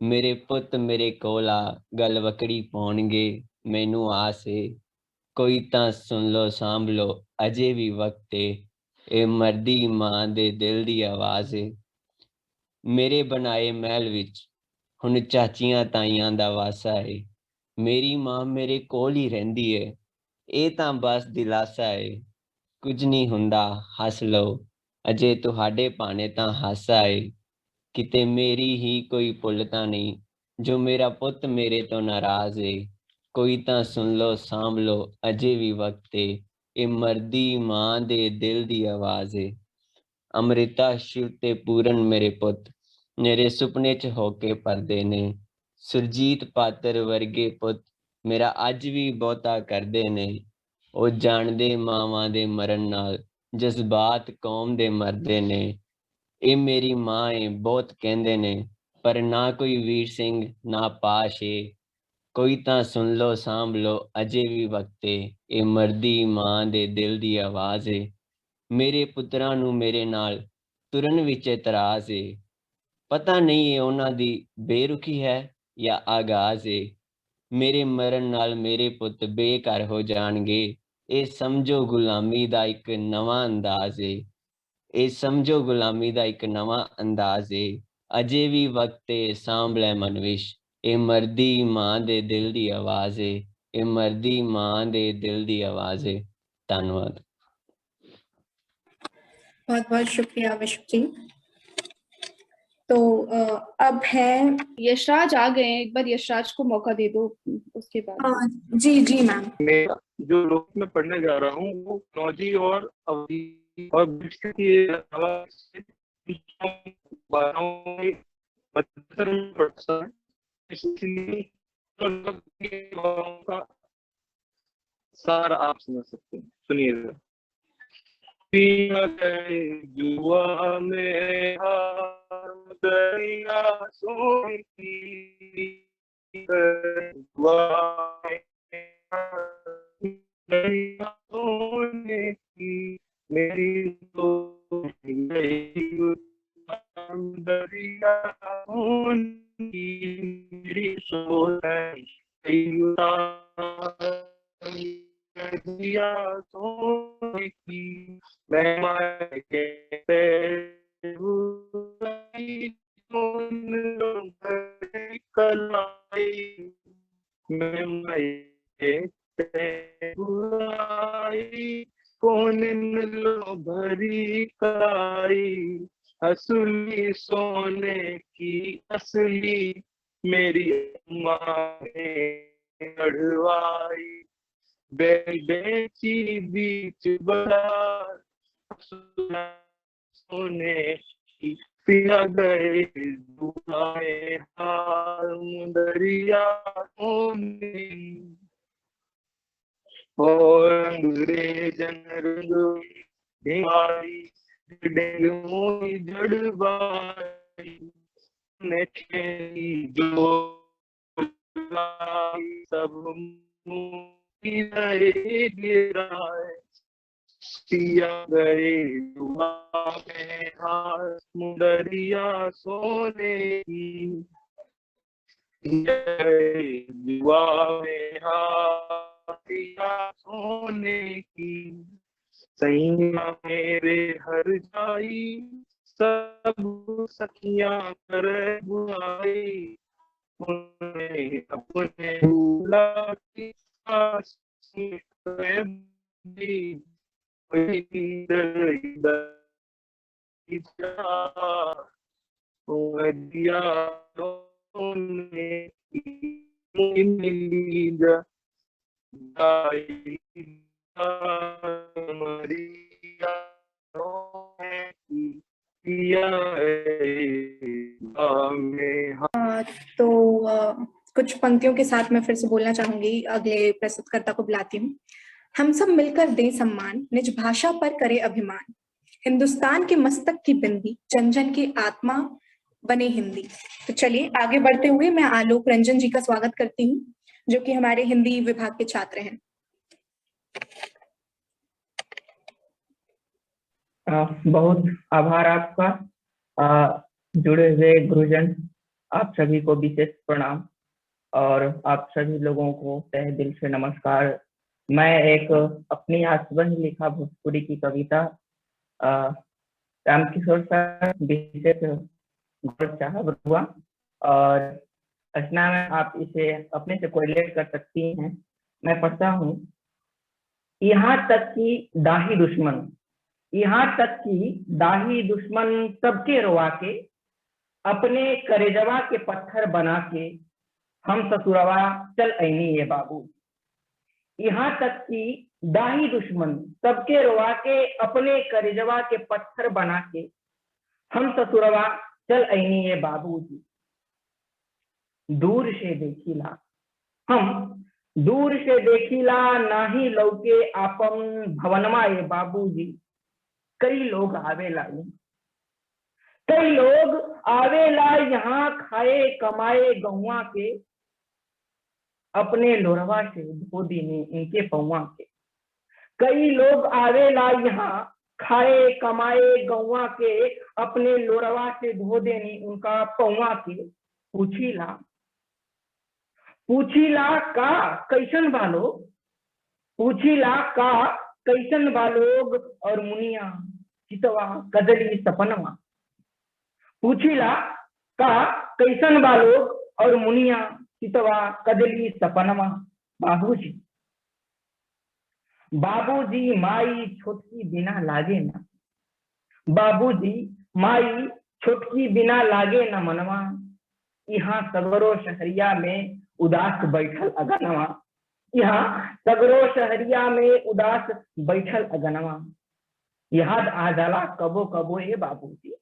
S12: मेरे पुत मेरे कोला गल वकड़ी पाउणगे मैनू आस है कोई तां सुन लो सांभ लो अजे भी वक्त ए मरदी मां दे दिल दी आवाज है। मेरे बनाए महल विच हुण चाचियां ताइयां दा वासा है, मेरी मां मेरे कोल ही रहिंदी है, ਇਹ ਤਾਂ बस दिलासा है, कुछ नहीं हुंदा हस लो, अजे तुहाडे भाने तां हासा है, किते मेरी ही कोई भुल तां नहीं, जो मेरा पुत मेरे तो नाराज है, कोई तां सुन लो सांभ लो अजे भी वक्त है, ए मरदी मां दे दिल दी आवाज है। अमृता शिव ते पूरन मेरे पुत मेरे सुपने च होके परदे ने, सुरजीत पात्र वर्गे पुत मेरा अज भी बहुता करदे ने, ओ जानदे मावां दे मरण नाल जज्बात कौम दे मरदे ने, ए मेरी मां है बहुत कहंदे ने, पर ना कोई वीर सिंह ना पाश है, कोई तां सुन लो सांभ लो अजे भी वक्त है, ए मरदी मां दे दिल दी आवाज है। मेरे पुत्रां नूं मेरे नाल तुरन विच इतराज है, पता नहीं है उन्हां दी बेरुखी है या आगाज है, मेरे मरण नाल मेरे पुत बेघर हो जाणगे, ए समझो गुलामी दा इक नवां अंदाज है, ए समझो गुलामी दा इक नवां अंदाज है, अजे भी वक्त है सांभ लै मनविश, ए मरदी मां दे दिल दी आवाज है, ए मरदी मां दे दिल दी आवाज है। धन्यवाद।
S7: बहुत बहुत शुक्रिया विश्व जी। तो अब है
S13: यशराज आ गए हैं, एक बार यशराज को मौका दे दो उसके बाद।
S7: जी जी मैम।
S14: मैं जो लोक में पढ़ने जा रहा हूँ वो नौजी और अवधि और की अलावा इसलिए का सार आप समझ सकते हैं, सुनिएगा। जुआ में दरिया सोती, सोने की मेरी दरिया मेरी दरिया सोने की मैं कलाई कौन लो भरी कलाई, असली सोने की असली मेरी माँ ने अड़वाई, बेची बीच बाजार सोने की पिया गए दुआए हार मुंदरिया सोने, और अंग्रेजन बीमारी डेंगू जड़बाई ने खेली जो सब गिराए, पिया गए दुआ में हार मुंदरिया सोने की, दुआ में हार सोने की, सैया मेरे हर जाई सब सखियां कर बुआई, अपने भूला की
S7: तो कुछ पंक्तियों के साथ मैं फिर से बोलना चाहूंगी, अगले प्रस्तुतकर्ता को बुलाती हूँ। हम सब मिलकर दें सम्मान, निज भाषा पर करे अभिमान, हिंदुस्तान के मस्तक की बिंदी, जन जन की आत्मा बने हिंदी। तो चलिए आगे बढ़ते हुए मैं आलोक रंजन जी का स्वागत करती हूँ, जो कि हमारे हिंदी विभाग के छात्र हैं।
S15: बहुत आभार आपका। जुड़े हुए गुरुजन आप सभी को विशेष प्रणाम और आप सभी लोगों को तहे दिल से नमस्कार। मैं एक अपनी आत्मन लिखा भोजपुरी की कविता रामकिशोर सर विशेष गौरव साहब हुआ और रचना में आप इसे अपने से कोरिलेट कर सकती हैं। मैं पढ़ता हूँ, यहाँ तक कि दाही दुश्मन, यहाँ तक कि दाही दुश्मन सबके रोवा के, अपने करेजवा के पत्थर बना के, हम ससुरवा चल ऐनी ये बाबू। यहाँ तक कि दाही दुश्मन सबके रोवा के, अपने करेजवा के पत्थर बना के, हम ससुरवा चल ऐनी ये बाबूजी। दूर से देखिला हम, दूर से देखिला नाही लौके आपन भवनमा ये बाबूजी। कई लोग आवेला, कई लोग आवेला यहाँ खाए कमाए गौवा के, अपने लोरवा से धो दीनी इनके पौवा के। कई लोग आवेला यहाँ खाए कमाए गौवा के, अपने लोरवा से धो देनी उनका पौवा के। पूछीला, पूछीला का कैसन बालो, पूछीला का कैसन बालोग और मुनिया, चितवा कदली सपनवा। पूछीला का कैसन बालोग और मुनिया, चितवा कदली सपनवा। बाबूजी, बाबूजी माई छोटकी बिना लागे ना, बाबूजी माई छोटकी बिना लागे न मनवा। यहाँ सगरो शहरिया में उदास बैठल अगनवा, यहाँ सगरो शहरिया में उदास बैठल अगनवा। याद आ जाला कबो कबो ए बाबूजी,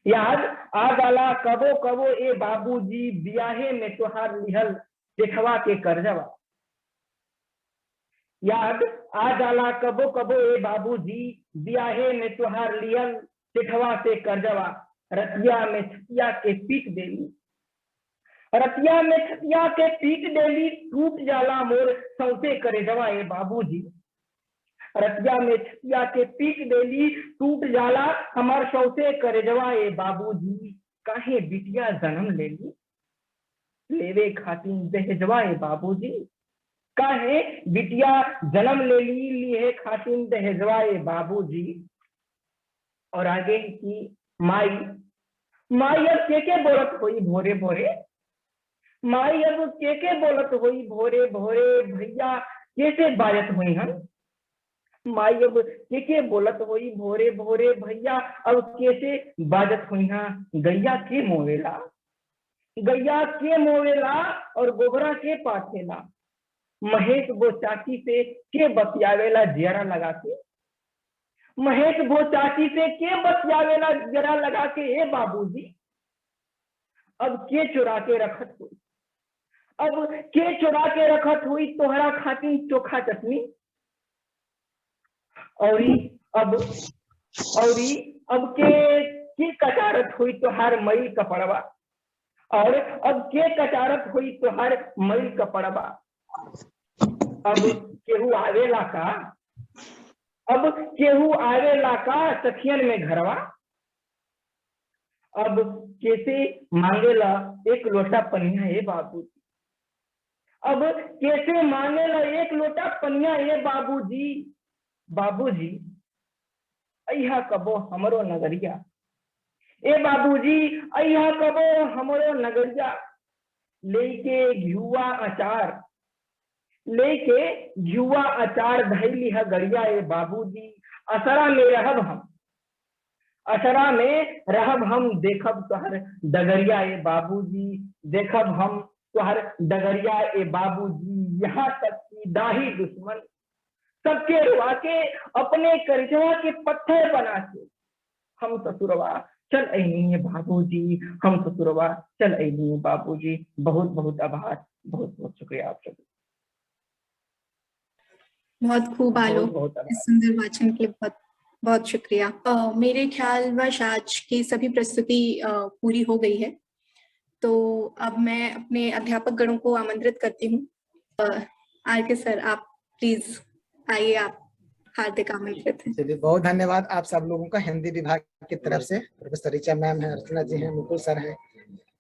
S15: याद आ जाला कबो कबो ए बाबूजी, बियाहे में तोहार लिहल जेठवा के करजवा। याद आ जाला कबो कबो ए बाबूजी, बियाहे में तोहार लिहल जेठवा से करजवा। रतिया में छतिया के पीट देली, रतिया में छतिया के पीट देली, टूट जाला मोर सौसे करेजवा ए बाबूजी। रतिया में छतिया के पीट देली, टूट जाला हमार सौसे करेजवा ए बाबूजी। काहे बिटिया जन्म लेली, लेवे खातिन दहेजवा ए बाबूजी। काहे बिटिया जन्म लेली, लिए खातिन दहेजवा ए बाबूजी। और आगे की माई, माई अब के बोलत होई भोरे भोरे, माई अब के बोलत होई भोरे भोरे, भैया कैसे बाजत हुई हम। माई अब के बोलत होई भोरे भोरे, भैया अब कैसे बाजत हुई हाँ। गैया के मोवेला, गैया के मोवेला और गोबरा के पाथेला। महेश वो चाची से के बतियावेला जियरा लगा के, महेश वो चाची से के बतियावेला जियरा लगा के। ए बाबूजी अब के चुरा के रखत हुई, अब के चुरा के रखत हुई तोहरा खातिर चोखा चटनी। औरी अब के कटारत हुई तोहार मई कपड़वा, और अब के कटारत हुई तोहार मई कपड़वा। अब केहू आवेला का, अब केहू आवेला का सखियन में घरवा। अब कैसे मांगेला एक लोटा पनिया ए बाबूजी, अब कैसे मांगेला एक लोटा पनिया ए बाबूजी। बाबूजी अइहा कबो हमरो नगरिया, ए बाबूजी अइहा कबो हमरो नगरिया। लेके घियुआ अचार, लेके घियुआ अचार धैली है गड़िया ए बाबूजी। असरा में रहब हम, असरा में रहब हम, देखब तोहर डगरिया ए बाबूजी, देखब हम तोहर डगरिया ए बाबूजी। यहाँ तक कि दाही दुश्मन सबके रुआ के, अपने करजवा के पत्थर बना के, हम ससुरवा चल ऐनी बाबूजी, हम ससुरवा चल ऐनी बाबूजी। बहुत बहुत आभार, बहुत बहुत शुक्रिया आप सभी।
S7: बहुत खूब आलोक, इस सुंदर वाचन के लिए बहुत बहुत शुक्रिया। मेरे ख्याल वश आज की सभी प्रस्तुति पूरी हो गई है, तो अब मैं अपने अध्यापक गणों को आमंत्रित करती हूँ। आर.के. सर, आप प्लीज आइए, आप हार्दिक आमंत्रित हैं।
S16: चलिए, बहुत धन्यवाद आप सब लोगों का। हिंदी विभाग की तरफ से प्रोफेसर ऋचा मैम है, अर्चना जी हैं, मुकुल सर हैं,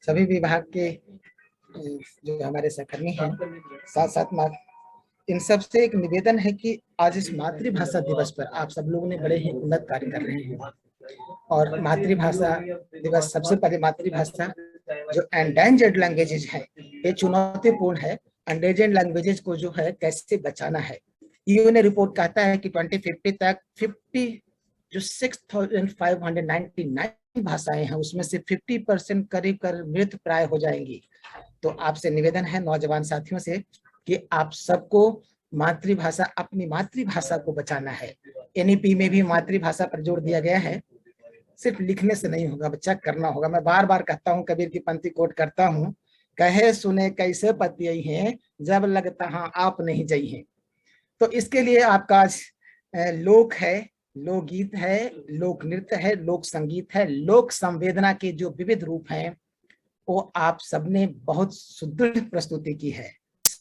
S16: सभी विभाग के जो हमारे सहकर्मी हैं, साथ साथ इन सब से एक निवेदन है कि आज इस मातृभाषा दिवस पर आप सब लोगों ने बड़े ही उन्नत कार्य कर रहे हैं। और मातृभाषा दिवस, सबसे पहले मातृभाषा जो एंडेंजर्ड लैंग्वेजेज है ये चुनौतीपूर्ण है। एंडेंजर्ड लैंग्वेजेज को जो है कैसे बचाना है। यूएन रिपोर्ट कहता है कि 2050 तक 6,599 भाषाएं हैं, उसमें से 50% करीब मृत प्राय हो जाएंगी। तो आपसे निवेदन है नौजवान साथियों से कि आप सबको मातृभाषा, अपनी मातृभाषा को बचाना है। एनईपी में भी मातृभाषा पर जोर दिया गया है। सिर्फ लिखने से नहीं होगा बच्चा, करना होगा। मैं बार बार कहता हूँ, कबीर की पंक्ति कोट करता हूँ, कहे सुने कैसे पतियई हैं, जब लगता हाँ आप नहीं जई हैं। तो इसके लिए आपका लोक है, लोकगीत है, लोक नृत्य है, लोक संगीत है, लोक संवेदना के जो विविध रूप हैं वो आप सबने बहुत सुदृढ़ प्रस्तुति की है।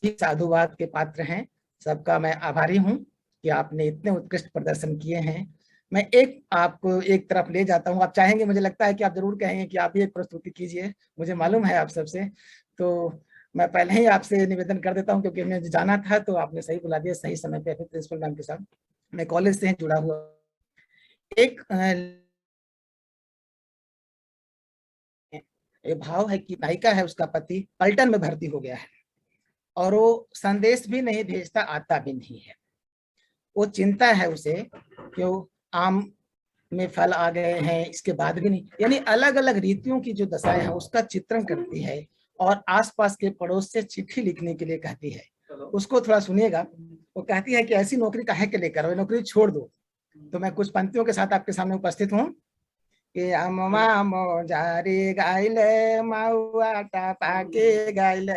S16: साधुवाद के पात्र हैं। सबका मैं आभारी हूं कि आपने इतने उत्कृष्ट प्रदर्शन किए हैं। मैं आपको एक तरफ ले जाता हूं। आप चाहेंगे, मुझे लगता है कि आप जरूर कहेंगे कि आप भी एक प्रस्तुति कीजिए, मुझे मालूम है आप सबसे। तो मैं पहले ही आपसे निवेदन कर देता हूं क्योंकि मैं जाना था, तो आपने सही बुला दिया सही समय पे। प्रिंसिपल मैम के साथ मैं कॉलेज से जुड़ा हुआ एक भाव है कि नायिका है, उसका पति पलटन में भर्ती हो गया है और वो संदेश भी नहीं भेजता, आता भी नहीं है। वो चिंता है उसे कि आम में फल आ गए हैं, इसके बाद भी नहीं, यानी अलग अलग रीतियों की जो दशाएं हैं उसका चित्रण करती है और आसपास के पड़ोस से चिट्ठी लिखने के लिए कहती है। उसको थोड़ा सुनिएगा। वो कहती है कि ऐसी नौकरी काहे के लिए करो, नौकरी छोड़ दो। तो मैं कुछ पंक्तियों के साथ आपके सामने उपस्थित हूँ कि अम्मा मोजारी गाइले माउआ टापा के गाइले,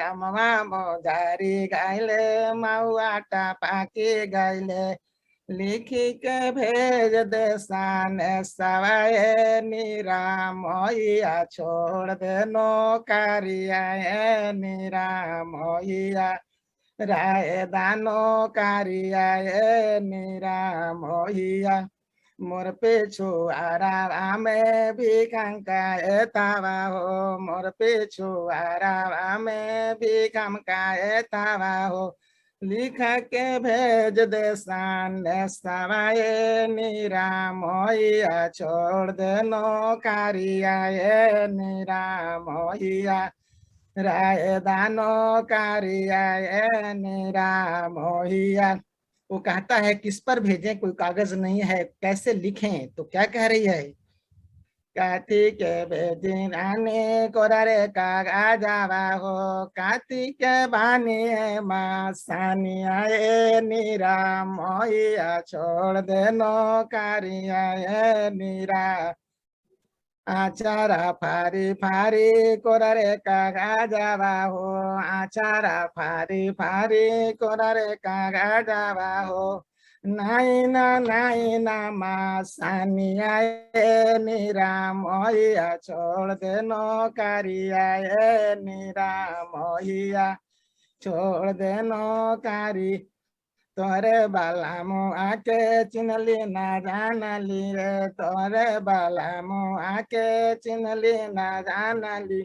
S16: अम्मा मोजारी गाइले माउआ टापा के गाइले, लिखी के भेज दे सान सवाए नीरा मोइया, छोड़ दे नौकरिया नीरा मोइया, राय दानो कारिया नीरा मोहिया, मोर पेछो आरावा में भी कंका तावा हो, मोर पेछो आरावा में भी कंका तावा हो, लिख के भेज दे सान सवाए नीरा मोहिया, छोड़ दे नौकरिया नीरा मोहिया, राय दानो कारिया नीरा मोहिया। वो कहता है किस पर भेजें, कोई कागज नहीं है, कैसे लिखें। तो क्या कह रही है, काती के भेजी रानी कोरारे कागजावा हो, काती के बानी माँ सानिया नीरा मोहिया, छोड़ दे नौकरिया नीरा, आचारा फारी फारी कोरारे कागजावा हो, आचारा फारी फारी कोरारे कागजावा हो, नाइना माँ सानिया नीरा मोहिया, छोड़ दे नौकरिया नीरा मोहिया, छोड़ दे नौकरी, तोरे बाला मु आके चिनली ना जानली रे, तोरे बाला मु आके चिनली ना जानली,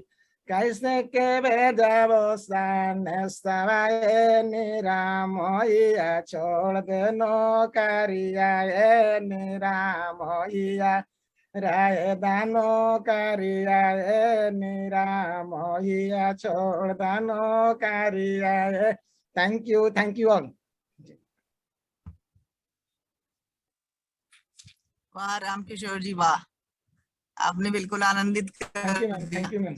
S16: कैसे के भेजबो सान सवाए नीरा मोहिया, छोड़ दे नौकरिया नीरा मोहिया, राय दानो कारिया नीरा मोहिया, छोड़ दानो कारिया। Thank you all.
S17: वाह रामकिशोर जी, वाह, आपने बिल्कुल आनंदित
S16: थैंक यू मैम।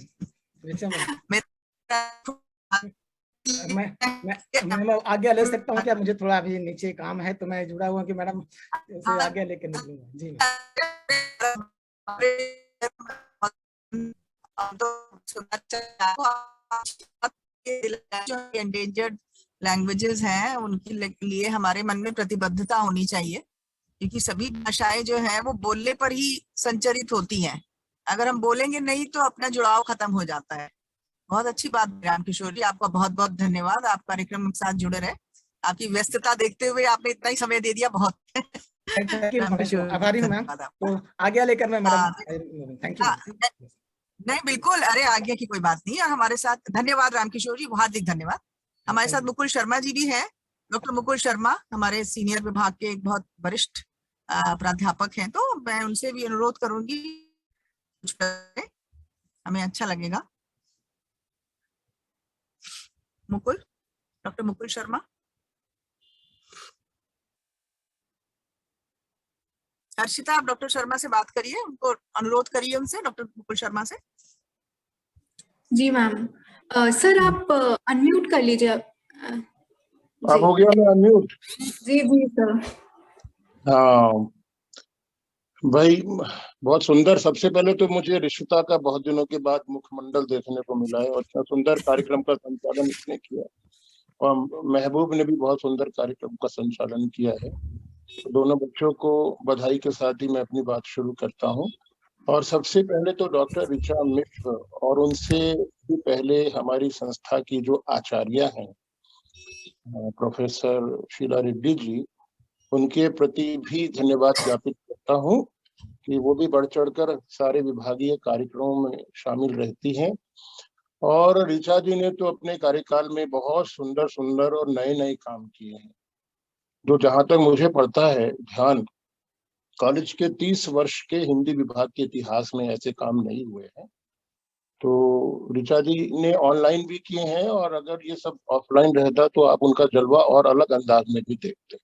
S16: मैं आज्ञा ले सकता हूँ क्या? मुझे थोड़ा अभी नीचे काम है तो मैं जुड़ा हुआ कि मैडम से आज्ञा लेकर निकलूंगा। जी
S17: जो एंडेंजर्ड लैंग्वेजेस हैं उनके लिए हमारे मन में प्रतिबद्धता होनी चाहिए, क्योंकि सभी भाषाएं जो है वो बोलने पर ही संचरित होती हैं। अगर हम बोलेंगे नहीं तो अपना जुड़ाव खत्म हो जाता है। बहुत अच्छी बात रामकिशोर जी, आपका बहुत बहुत धन्यवाद। आप कार्यक्रम के साथ जुड़े रहे, आपकी व्यस्तता देखते हुए आपने इतना ही समय दे दिया, बहुत
S16: आभारी हूं मैम। तो आज्ञा लेकर मैं मैडम थैंक यू।
S17: नहीं बिल्कुल, अरे आज्ञा की कोई बात नहीं है हमारे साथ। धन्यवाद रामकिशोर जी, हार्दिक धन्यवाद। हमारे साथ मुकुल शर्मा जी भी हैं। डॉक्टर मुकुल शर्मा हमारे सीनियर विभाग के एक बहुत वरिष्ठ प्राध्यापक हैं, तो मैं उनसे भी अनुरोध करूंगी, हमें अच्छा लगेगा। मुकुल, डॉक्टर मुकुल शर्मा। हर्षिता, आप डॉक्टर शर्मा से बात करिए, उनको अनुरोध करिए, उनसे, डॉक्टर मुकुल शर्मा से।
S7: जी मैम। सर आप अनम्यूट कर लीजिए।
S18: अब हो गया मैं अनम्यूट?
S7: जी जी सर।
S18: हाँ भाई, बहुत सुंदर। सबसे पहले तो मुझे रिश्ता का बहुत दिनों के बाद मुखमंडल देखने को मिला है और इतना सुंदर कार्यक्रम का संचालन इसने किया, और महबूब ने भी बहुत सुंदर कार्यक्रम का संचालन किया है। तो दोनों बच्चों को बधाई के साथ ही मैं अपनी बात शुरू करता हूँ। और सबसे पहले तो डॉक्टर ऋचा मिश्र और उनसे भी पहले हमारी संस्था की जो आचार्य हैं प्रोफेसर शीला रेड्डी जी, उनके प्रति भी धन्यवाद ज्ञापित करता हूँ कि वो भी बढ़ चढ़कर सारे विभागीय कार्यक्रमों में शामिल रहती हैं। और ऋचा जी ने तो अपने कार्यकाल में बहुत सुंदर सुंदर और नए नए काम किए हैं, जो जहां तक मुझे पड़ता है ध्यान, कॉलेज के 30 वर्ष के हिंदी विभाग के इतिहास में ऐसे काम नहीं हुए हैं। तो ऋचा जी ने ऑनलाइन भी किए हैं, और अगर ये सब ऑफलाइन रहता तो आप उनका जलवा और अलग अंदाज में भी देखते।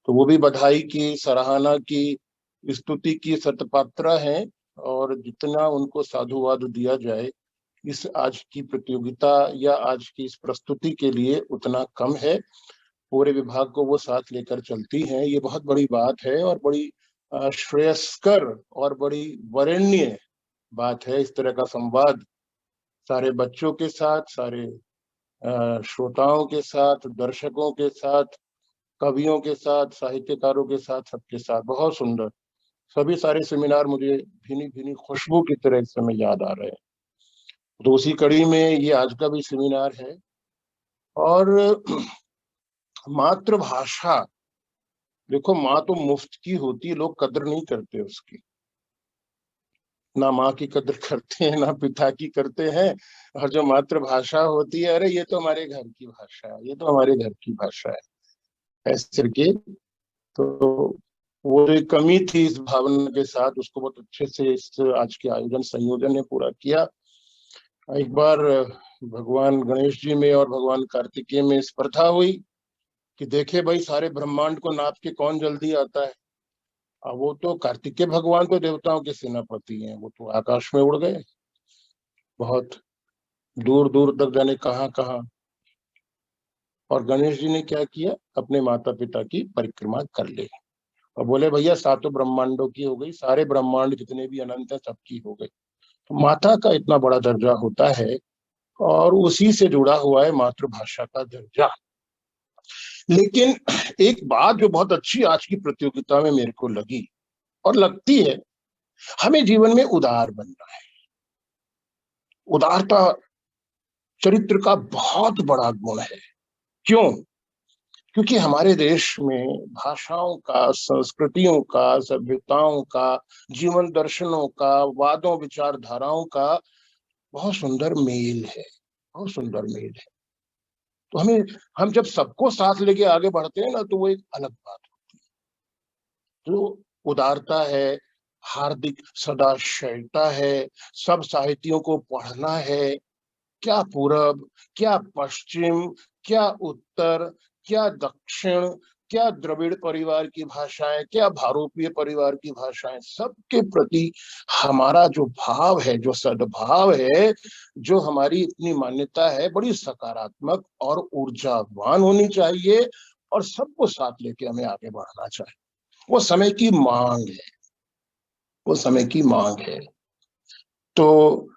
S18: तो वो भी बधाई की, सराहना की, स्तुति की सतपात्रा हैं, और जितना उनको साधुवाद दिया जाए इस आज की प्रतियोगिता या आज की इस प्रस्तुति के लिए उतना कम है। पूरे विभाग को वो साथ लेकर चलती हैं, ये बहुत बड़ी बात है और बड़ी श्रेयस्कर और बड़ी वरेण्य बात है। इस तरह का संवाद सारे बच्चों के साथ, सारे श्रोताओं के साथ, दर्शकों के साथ, कवियों के साथ, साहित्यकारों के साथ, सबके साथ बहुत सुंदर। सभी सारे सेमिनार मुझे भीनी भीनी खुशबू की तरह इस समय याद आ रहे हैं। तो उसी कड़ी में ये आज का भी सेमिनार है। और मातृभाषा, देखो माँ तो मुफ्त की होती है, लोग कदर नहीं करते उसकी। ना माँ की कदर करते हैं, ना पिता की करते हैं। और जो मातृभाषा होती है, अरे ये तो हमारे घर की भाषा है, ये तो हमारे घर की भाषा है, ऐसे करके। तो वो एक कमी थी इस भावना के साथ, उसको बहुत अच्छे से इस आज के आयोजन संयोजन ने पूरा किया। एक बार भगवान गणेश जी में और भगवान कार्तिकेय में स्पर्धा हुई कि देखे भाई सारे ब्रह्मांड को नाप के कौन जल्दी आता है। अब वो तो कार्तिकेय भगवान तो देवताओं के सेनापति हैं, वो तो आकाश में उड़ गए, बहुत दूर दूर तक जाने कहाँ कहाँ। और गणेश जी ने क्या किया, अपने माता पिता की परिक्रमा कर ली और बोले भैया सातों ब्रह्मांडों की हो गई, सारे ब्रह्मांड जितने भी अनंत है सबकी हो गई। तो माता का इतना बड़ा दर्जा होता है और उसी से जुड़ा हुआ है मातृभाषा का दर्जा। लेकिन एक बात जो बहुत अच्छी आज की प्रतियोगिता में मेरे को लगी और लगती है, हमें जीवन में उदार बनना है। उदारता चरित्र का बहुत बड़ा गुण है। क्यों? क्योंकि हमारे देश में भाषाओं का, संस्कृतियों का, सभ्यताओं का, जीवन दर्शनों का, वादों विचारधाराओं का बहुत सुंदर मेल है, बहुत सुंदर मेल है। तो हम जब सबको साथ लेके आगे बढ़ते हैं ना, तो वो एक अलग बात होती है। जो उदारता है, हार्दिक सदाशयता है, सब साहित्यों को पढ़ना है, क्या पूरब, क्या पश्चिम, क्या उत्तर, क्या दक्षिण, क्या द्रविड़ परिवार की भाषाएं, क्या भारोपीय परिवार की भाषाएं, सबके प्रति हमारा जो भाव है, जो सद्भाव है, जो हमारी इतनी मान्यता है, बड़ी सकारात्मक और ऊर्जावान होनी चाहिए और सबको साथ लेके हमें आगे बढ़ना चाहिए। वो समय की मांग है, वो समय की मांग है। तो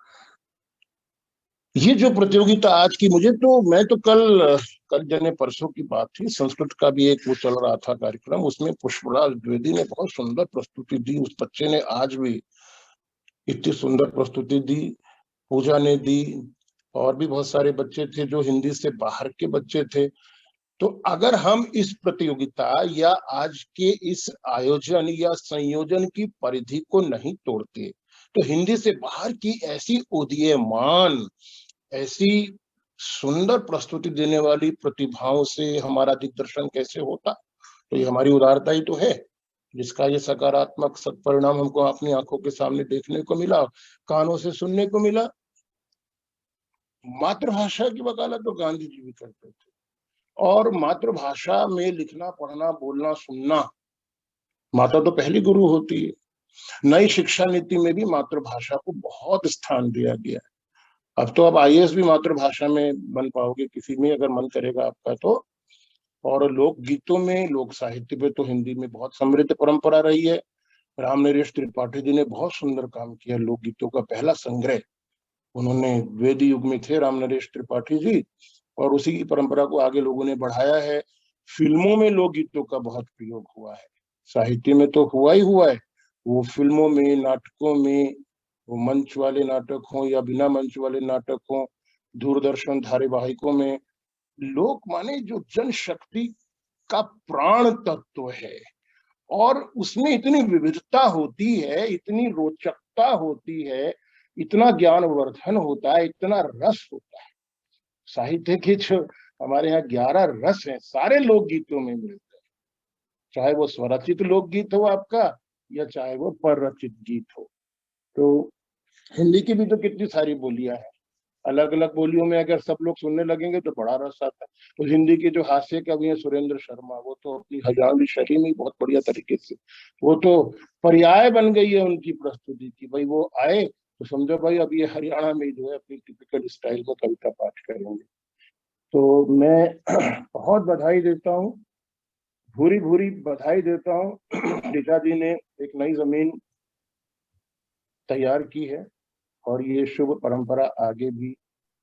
S18: ये जो प्रतियोगिता आज की, मैं तो कल जने परसों की बात थी, संस्कृत का भी एक वो चल रहा था कार्यक्रम, उसमें पुष्पराज द्विवेदी ने बहुत सुंदर प्रस्तुति दी। उस बच्चे ने आज भी इतनी सुंदर प्रस्तुति दी, पूजा ने दी, और भी बहुत सारे बच्चे थे जो हिंदी से बाहर के बच्चे थे। तो अगर हम इस प्रतियोगिता या आज के इस आयोजन या संयोजन की परिधि को नहीं तोड़ते, तो हिंदी से बाहर की ऐसी उदीयमान, ऐसी सुंदर प्रस्तुति देने वाली प्रतिभाओं से हमारा दिग्दर्शन कैसे होता। तो ये हमारी उदारता ही तो है, जिसका ये सकारात्मक सत्परिणाम हमको अपनी आंखों के सामने देखने को मिला, कानों से सुनने को मिला। मातृभाषा की वकालत तो गांधी जी भी करते थे, और मातृभाषा में लिखना पढ़ना बोलना सुनना, माता तो पहली गुरु होती है। नई शिक्षा नीति में भी मातृभाषा को बहुत स्थान दिया गया है। अब तो आप IAS भी मातृभाषा में बन पाओगे किसी में, अगर मन करेगा आपका तो। और लोक गीतों में, लोक साहित्य में तो हिंदी में बहुत समृद्ध परंपरा रही है। रामनरेश त्रिपाठी जी ने बहुत सुंदर काम किया। लोकगीतों का पहला संग्रह उन्होंने, वेद युग में थे रामनरेश त्रिपाठी जी, और उसी की परंपरा को आगे लोगों ने बढ़ाया है। फिल्मों में लोकगीतों का बहुत प्रयोग हुआ है, साहित्य में तो हुआ ही हुआ है, वो फिल्मों में, नाटकों में, वो मंच वाले नाटक हों या बिना मंच वाले नाटक हों, दूरदर्शन धारावाहिकों में, लोक माने जो जनशक्ति का प्राण तत्व है, और उसमें इतनी विविधता होती है, इतनी रोचकता होती है, इतना ज्ञानवर्धन होता है, इतना रस होता है। साहित्य के जो हमारे यहाँ 11 रस हैं, सारे लोकगीतों में मिलते हैं, चाहे वो स्वरचित लोकगीत हो आपका या चाहे वो पररचित गीत हो। तो हिंदी की भी तो कितनी सारी बोलियां हैं, अलग अलग बोलियों में अगर सब लोग सुनने लगेंगे तो बड़ा रस आता है। तो हिंदी के जो हास्य कवि हैं सुरेंद्र शर्मा, वो तो अपनी हरियाणवी शैली में बहुत बढ़िया तरीके से, वो तो पर्याय बन गई है उनकी प्रस्तुति की। भाई वो आए तो समझो भाई अब ये हरियाणा में जो है अपनी टिपिकल स्टाइल में कविता पाठ करेंगे। तो मैं बहुत बधाई देता हूँ, भूरी भूरी बधाई देता हूँ। ऋचा जी ने एक नई जमीन तैयार की है, और ये शुभ परंपरा आगे भी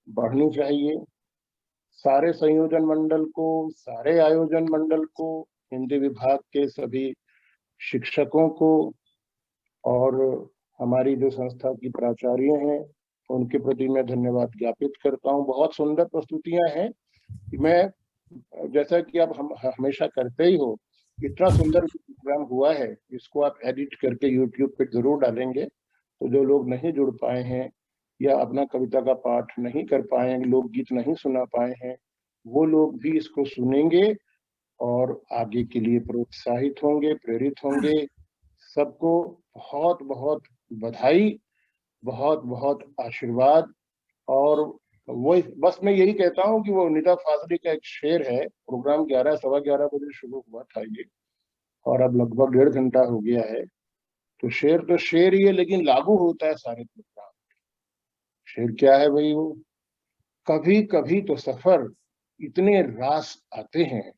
S18: बढ़नी चाहिए। सारे संयोजन मंडल को, सारे आयोजन मंडल को, हिंदी विभाग के सभी शिक्षकों को, और हमारी जो संस्था की प्राचार्य हैं उनके प्रति मैं धन्यवाद ज्ञापित करता हूँ। बहुत सुंदर प्रस्तुतियां हैं। मैं, जैसा कि आप हम हमेशा करते ही हो, इतना सुंदर प्रोग्राम हुआ है, इसको आप एडिट करके YouTube पे जरूर डालेंगे। तो जो लोग नहीं जुड़ पाए हैं या अपना कविता का पाठ नहीं कर पाए हैं, लोकगीत नहीं सुना पाए हैं, वो लोग भी इसको सुनेंगे और आगे के लिए प्रोत्साहित होंगे, प्रेरित होंगे। सबको बहुत बहुत बधाई, बहुत बहुत आशीर्वाद। और वो बस मैं यही कहता हूँ कि वो निदा फाजली का एक शेर है, प्रोग्राम 11 सवा 11 बजे शुरू हुआ था ये, और अब लगभग 1.5 घंटा हो गया है। तो शेर ही है, लेकिन लागू होता है सारे प्रोग्राम। शेर क्या है भाई? वो कभी कभी तो सफर इतने रास आते हैं,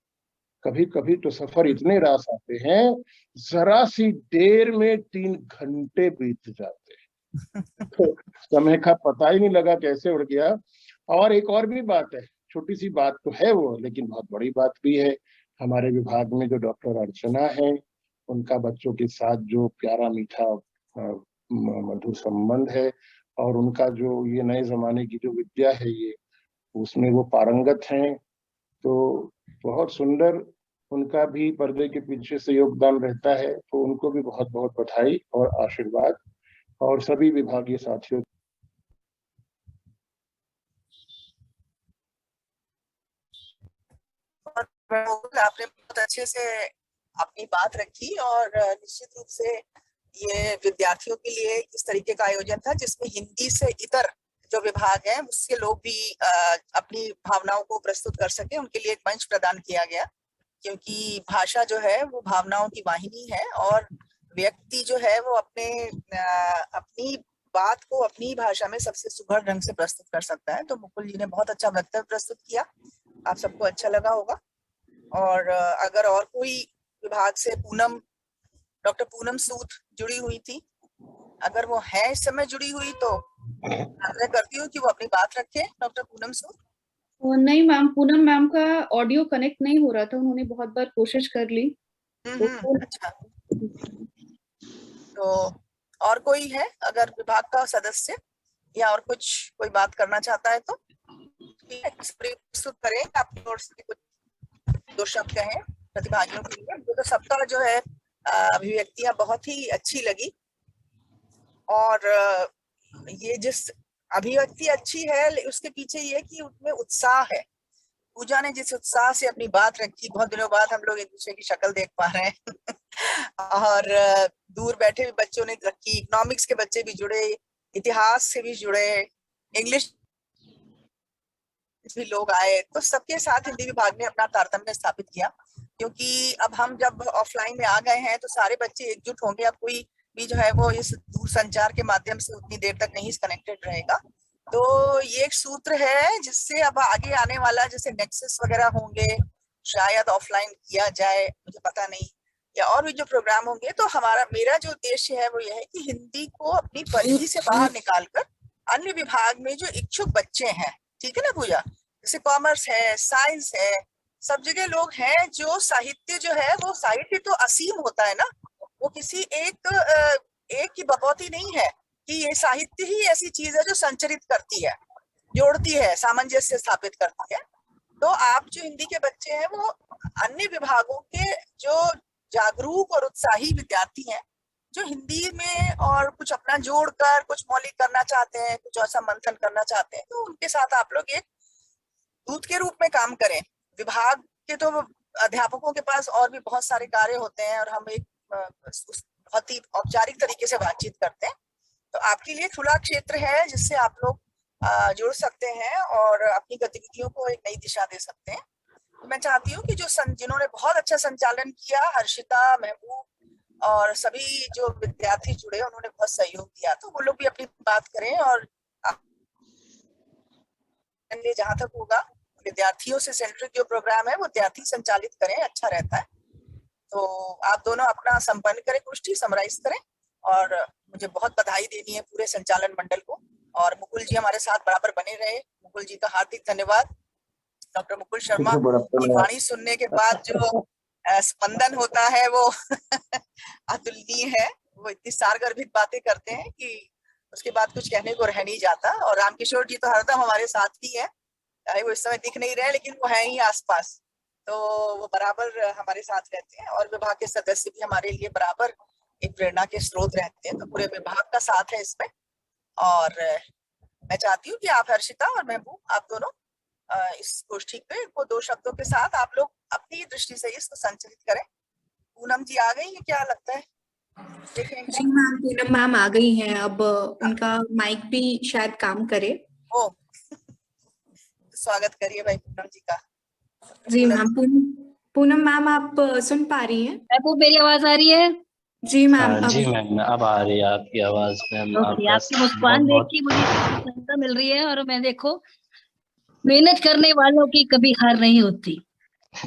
S18: कभी कभी तो सफर इतने रास आते हैं, जरा सी देर में 3 घंटे बीत जाते हैं। तो समय का पता ही नहीं लगा कैसे उड़ गया। और एक और भी बात है, छोटी सी बात तो है वो, लेकिन बहुत बड़ी बात भी है। हमारे विभाग में जो डॉक्टर अर्चना है, उनका बच्चों के साथ जो प्यारा मीठा मधुर संबंध है, और उनका जो ये नए जमाने की जो विद्या है ये, उसमें वो पारंगत हैं। तो बहुत सुंदर उनका भी पर्दे के पीछे से योगदान रहता है। तो उनको भी बहुत बहुत बधाई और आशीर्वाद, और सभी विभागीय साथियों।
S17: आपने बहुत अच्छे से अपनी बात रखी, और निश्चित रूप से ये विद्यार्थियों के लिए इस तरीके का आयोजन था जिसमें हिंदी से इतर जो विभाग है उसके लोग भी अपनी भावनाओं को प्रस्तुत कर सके, उनके लिए एक मंच प्रदान किया गया। क्योंकि भाषा जो है वो भावनाओं की वाहिनी है, और व्यक्ति जो है वो अपनी बात को अपनी भाषा में सबसे सुघड़ ढंग से प्रस्तुत कर सकता है। तो मुकुल जी ने बहुत अच्छा वक्तव्य प्रस्तुत किया, आप सबको अच्छा लगा होगा। और अगर और कोई विभाग से डॉक्टर पूनम सूद जुड़ी हुई थी, अगर वो है इस समय जुड़ी हुई, तो आग्रह करती हूँ कि वो अपनी बात रखे। डॉक्टर पूनम सूद।
S13: नहीं मैम, पूनम मैम का ऑडियो कनेक्ट नहीं हो रहा था, उन्होंने बहुत बार कोशिश कर ली।
S17: अच्छा, तो और कोई है अगर विभाग का सदस्य या और कोई बात करना चाहता है तो प्रस्तुत करें, अपनी ओर से कुछ 2 शब्द कहें प्रतिभागियों के लिए। मुझे तो सबका जो है अभिव्यक्तियां बहुत ही अच्छी लगी, और ये जिस अभिव्यक्ति अच्छी है उसके पीछे ये कि उसमें उत्साह है। पूजा ने जिस उत्साह से अपनी बात रखी, बहुत दिनों बाद हम लोग एक दूसरे की शक्ल देख पा रहे हैं और दूर बैठे भी बच्चों ने रखी, इकोनॉमिक्स के बच्चे भी जुड़े, इतिहास से भी जुड़े, इंग्लिश भी लोग आए, तो सबके साथ हिंदी विभाग ने अपना तारतम्य स्थापित किया, क्योंकि अब हम जब ऑफलाइन में आ गए हैं तो सारे बच्चे एकजुट होंगे। अब कोई भी जो है वो इस दूरसंचार के माध्यम से उतनी देर तक नहीं कनेक्टेड रहेगा। तो ये एक सूत्र है जिससे अब आगे आने वाला जैसे नेक्सस वगैरह होंगे, शायद ऑफलाइन किया जाए, मुझे पता नहीं, या और भी जो प्रोग्राम होंगे, तो मेरा जो उद्देश्य है वो यह है कि हिंदी को अपनी परिधि से बाहर निकालकर अन्य विभाग में जो इच्छुक बच्चे हैं, ठीक है ना पूजा, जैसे कॉमर्स है, साइंस है, सब जगह लोग हैं जो साहित्य जो है वो साहित्य तो असीम होता है ना, वो किसी एक की बकौती नहीं है कि ये साहित्य ही ऐसी चीज है जो संचरित करती है, जोड़ती है, सामंजस्य स्थापित करती है। तो आप जो हिंदी के बच्चे हैं वो अन्य विभागों के जो जागरूक और उत्साही विद्यार्थी हैं, जो हिंदी में और कुछ अपना जोड़कर कुछ मौलिक करना चाहते हैं, कुछ ऐसा मंथन करना चाहते हैं, तो उनके साथ आप लोग एक दूत के रूप में काम करें। विभाग के तो अध्यापकों के पास और भी बहुत सारे कार्य होते हैं और हम एक बहुत ही औपचारिक तरीके से बातचीत करते हैं, तो आपके लिए खुला क्षेत्र है जिससे आप लोग जुड़ सकते हैं और अपनी गतिविधियों को एक नई दिशा दे सकते हैं। तो मैं चाहती हूँ कि जिन्होंने बहुत अच्छा संचालन किया, हर्षिता, महबूब और सभी जो विद्यार्थी जुड़े उन्होंने बहुत सहयोग दिया, तो वो लोग भी अपनी बात करें और जहां तक होगा विद्यार्थियों से सेंट्रिक जो प्रोग्राम है वो विद्यार्थी संचालित करें, अच्छा रहता है। तो आप दोनों अपना संपन्न करें, गोष्ठी समराइज करें, और मुझे बहुत बधाई देनी है पूरे संचालन मंडल को, और मुकुल जी हमारे साथ बराबर बने रहे। मुकुल जी का हार्दिक धन्यवाद। डॉक्टर मुकुल शर्मा की वाणी सुनने के बाद जो स्पंदन होता है वो अतुलनीय है, वो इतनी सारगर्भित बातें करते हैं कि उसके बाद कुछ कहने को रह नहीं जाता। और रामकिशोर जी तो हरदम हमारे साथ ही है, चाहे वो इस समय दिख नहीं रहे लेकिन वो है ही आसपास, तो वो बराबर हमारे साथ रहते हैं। और विभाग के सदस्य भी हमारे लिए बराबर एक प्रेरणा के स्रोत रहते हैं, तो पूरे विभाग का साथ है इसमें। और मैं चाहती हूँ कि आप हर्षिता और महबूब, आप दोनों इस गोष्ठी पे को 2 शब्दों के साथ आप लोग अपनी दृष्टि से इसको संचालित करें। पूनम जी आ गई है, क्या लगता है?
S7: जी मैम, पूनम मैम आ गई हैं, अब उनका माइक भी शायद काम करे।
S17: ओ स्वागत करिए भाई पूनम जी का।
S7: जी मैम, पूनम मैम आप सुन पा रही हैं?
S19: आपको मेरी आवाज आ रही है?
S7: जी मैम।
S4: जी मैम, अब आ रही है आपकी आवाज मैम।
S19: आपकी मुस्कान देख के मुझे प्रसन्नता मिल रही है, और मैं देखो मेहनत करने वालों की कभी हार नहीं होती।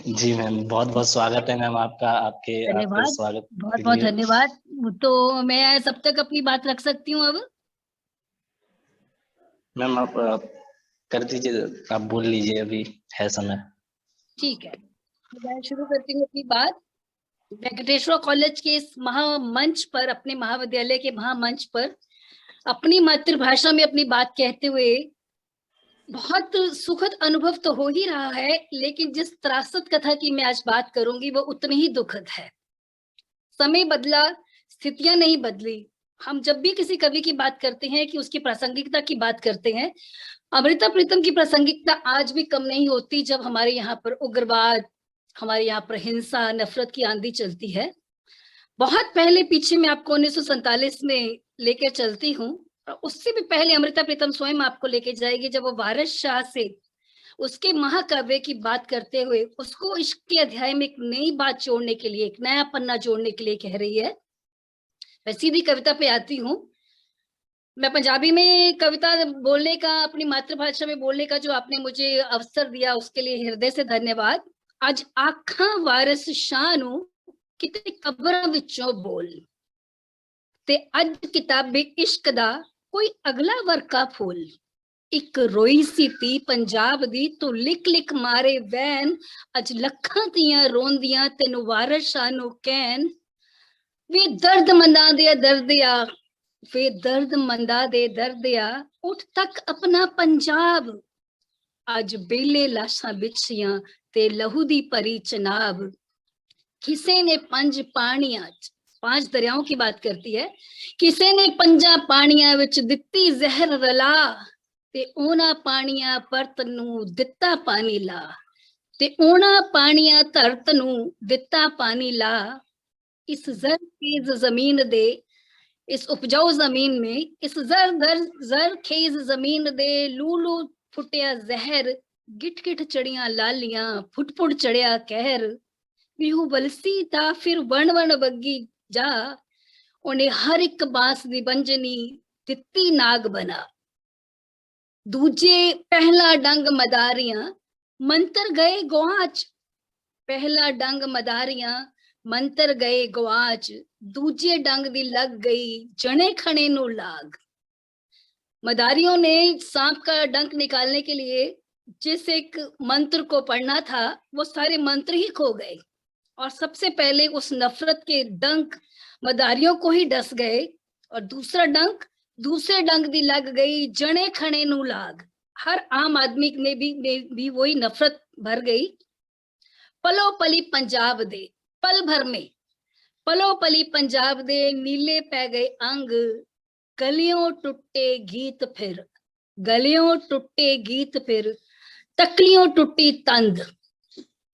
S4: जी मैम, बहुत बहुत स्वागत है मैम आपका, आपके स्वागत
S19: बहुत बहुत धन्यवाद। तो मैं सब तक अपनी बात रख सकती हूँ अब?
S4: मैम आप कर दीजिए, आप बोल लीजिए, अभी है समय।
S19: ठीक है, मैं शुरू करती हूँ अपनी बात। वेंकटेश्वर कॉलेज के इस महामंच पर, अपने महाविद्यालय के महामंच पर अपनी मातृभाषा में अपनी बात कहते हुए बहुत सुखद अनुभव तो हो ही रहा है, लेकिन जिस त्रासद कथा की मैं आज बात करूंगी वो उतनी ही दुखद है। समय बदला, स्थितियां नहीं बदली। हम जब भी किसी कवि की बात करते हैं कि उसकी प्रासंगिकता की बात करते हैं, अमृता प्रीतम की प्रासंगिकता आज भी कम नहीं होती जब हमारे यहाँ पर उग्रवाद, हमारे यहाँ पर हिंसा, नफरत की आंधी चलती है। बहुत पहले पीछे मैं आपको 1947 में लेकर चलती हूँ, उससे भी पहले अमृता प्रीतम स्वयं आपको लेके जाएगी जब वो वारिस शाह से उसके महाकाव्य की बात करते हुए उसको इश्क के अध्याय में एक नई बात जोड़ने के लिए, एक नया पन्ना जोड़ने के लिए कह रही है। मैं सीधी कविता पे आती हूँ। मैं पंजाबी में कविता बोलने का, अपनी मातृभाषा में बोलने का जो आपने मुझे अवसर दिया उसके लिए हृदय से धन्यवाद। आज आखा वारिस शाह नू किते कब्रां विचों बोल, ते अज किताबे इश्क दा कोई अगला वर्का फूल। एक रोई सी धी पंजाब दी तू लिख लिख मारे वैन, अज लखां दियां रोंदियां तेनू वारिस शाह नू कहन। वे दर्द मंदा दे दर्दिया, वे दर्द मंदा दे दर्दिया, उठ तक अपना पंजाब। अज बेले लाशां बिछियां ते लहू दी परी चनाब। किसे ने 5 पानियां, 5 दरियाओं की बात करती है, किसे ने 5 पानियां विच दित्ती जहर रला, ते ओना पानियां परत नू दित्ता पानी ला, ते ओना पानियां धरत नू दित्ता पानी ला। इस जरखेज जमीन दे, इस उपजाऊ जमीन में, इस जरखेज जमीन दे लूलू फुटिया जहर, गिट गिट चढ़िया लालियां फुट फुट चढ़िया कहर बिहू बलसी ता फिर वन वन बग्गी जा उन्हें हर एक बांस दी बंजनी दित्ती नाग बना दूजे पहला डंग मदारियां मंतर गए गुआच पहला डंग मदारियां मंतर गए गुआच दूजे डंग दी लग गई जने खने नु लाग। मदारियों ने सांप का डंक निकालने के लिए जिस एक मंत्र को पढ़ना था वो सारे मंत्र ही खो गए और सबसे पहले उस नफरत के डंक मदारियों को ही डस गए और दूसरा डंक दूसरे डंक दी लग गई जने खने नु लाग। हर आम आदमी ने भी वही नफरत भर गई। पलो पली पंजाब दे पल भर में पलो पली पंजाब दे नीले पै गए अंग गलियों टूटे गीत फिर गलियों टूटे गीत फिर तकलियों टूटी तंद।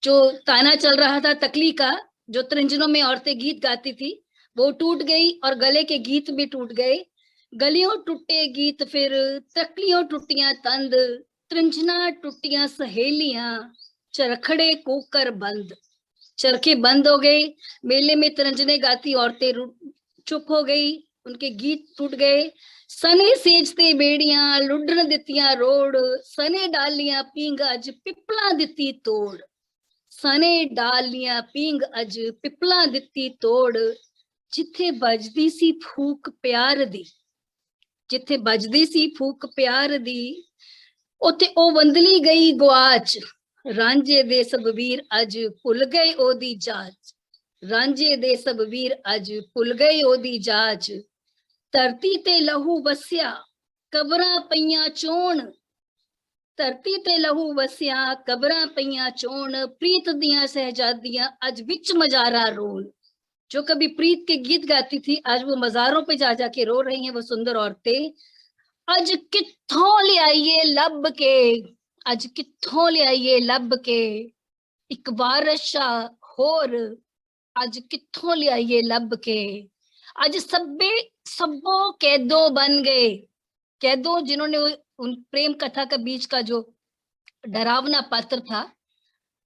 S19: जो ताना चल रहा था तकली का जो त्रिंजनों में औरतें गीत गाती थी वो टूट गई और गले के गीत भी टूट गए। गलियों टूटे गीत फिर तकलियों टूटियां तंद त्रिंजना टूटियां सहेलियां चरखड़े कोकर बंद। चरखे बंद हो गए। मेले में तिरंजने गाती औरतें चुप हो गई उनके गीत टूट गए। सने सेजते बेड़ियां लुडन दित्तियां रोड सने डालियां पींग अज पिपला दित्ती तोड़। सने डालियां पींग अज पिपला दित्ती तोड़। जिथे बजदी सी फूक प्यार दी जिथे बजदी सी फूक प्यार दी उथे ओ वंदली गई गुआच। रांझे दे सब वीर अज भुल गए ओदी जाच। रांझे दे सब वीर अज भुल गए ओदी जाच। धरती ते लहू वसिया कबरां पईयां चोण। धरती ते लहू वसिया कबरां पईयां चोण। प्रीत दियां सहजादियां अज विच मजारा रोल। जो कभी प्रीत के गीत गाती थी आज वो मजारों पे जा जाके रो रही हैं वो सुंदर औरतें। अज कित्थों ले आइए लब के अज कित्थों ले आइए लब के एक वारशा होर। अज कित्थों ले आइए लब के अज सब्बो कैदो बन गए। कैदो जिन्होंने उन प्रेम कथा का बीच का जो डरावना पात्र था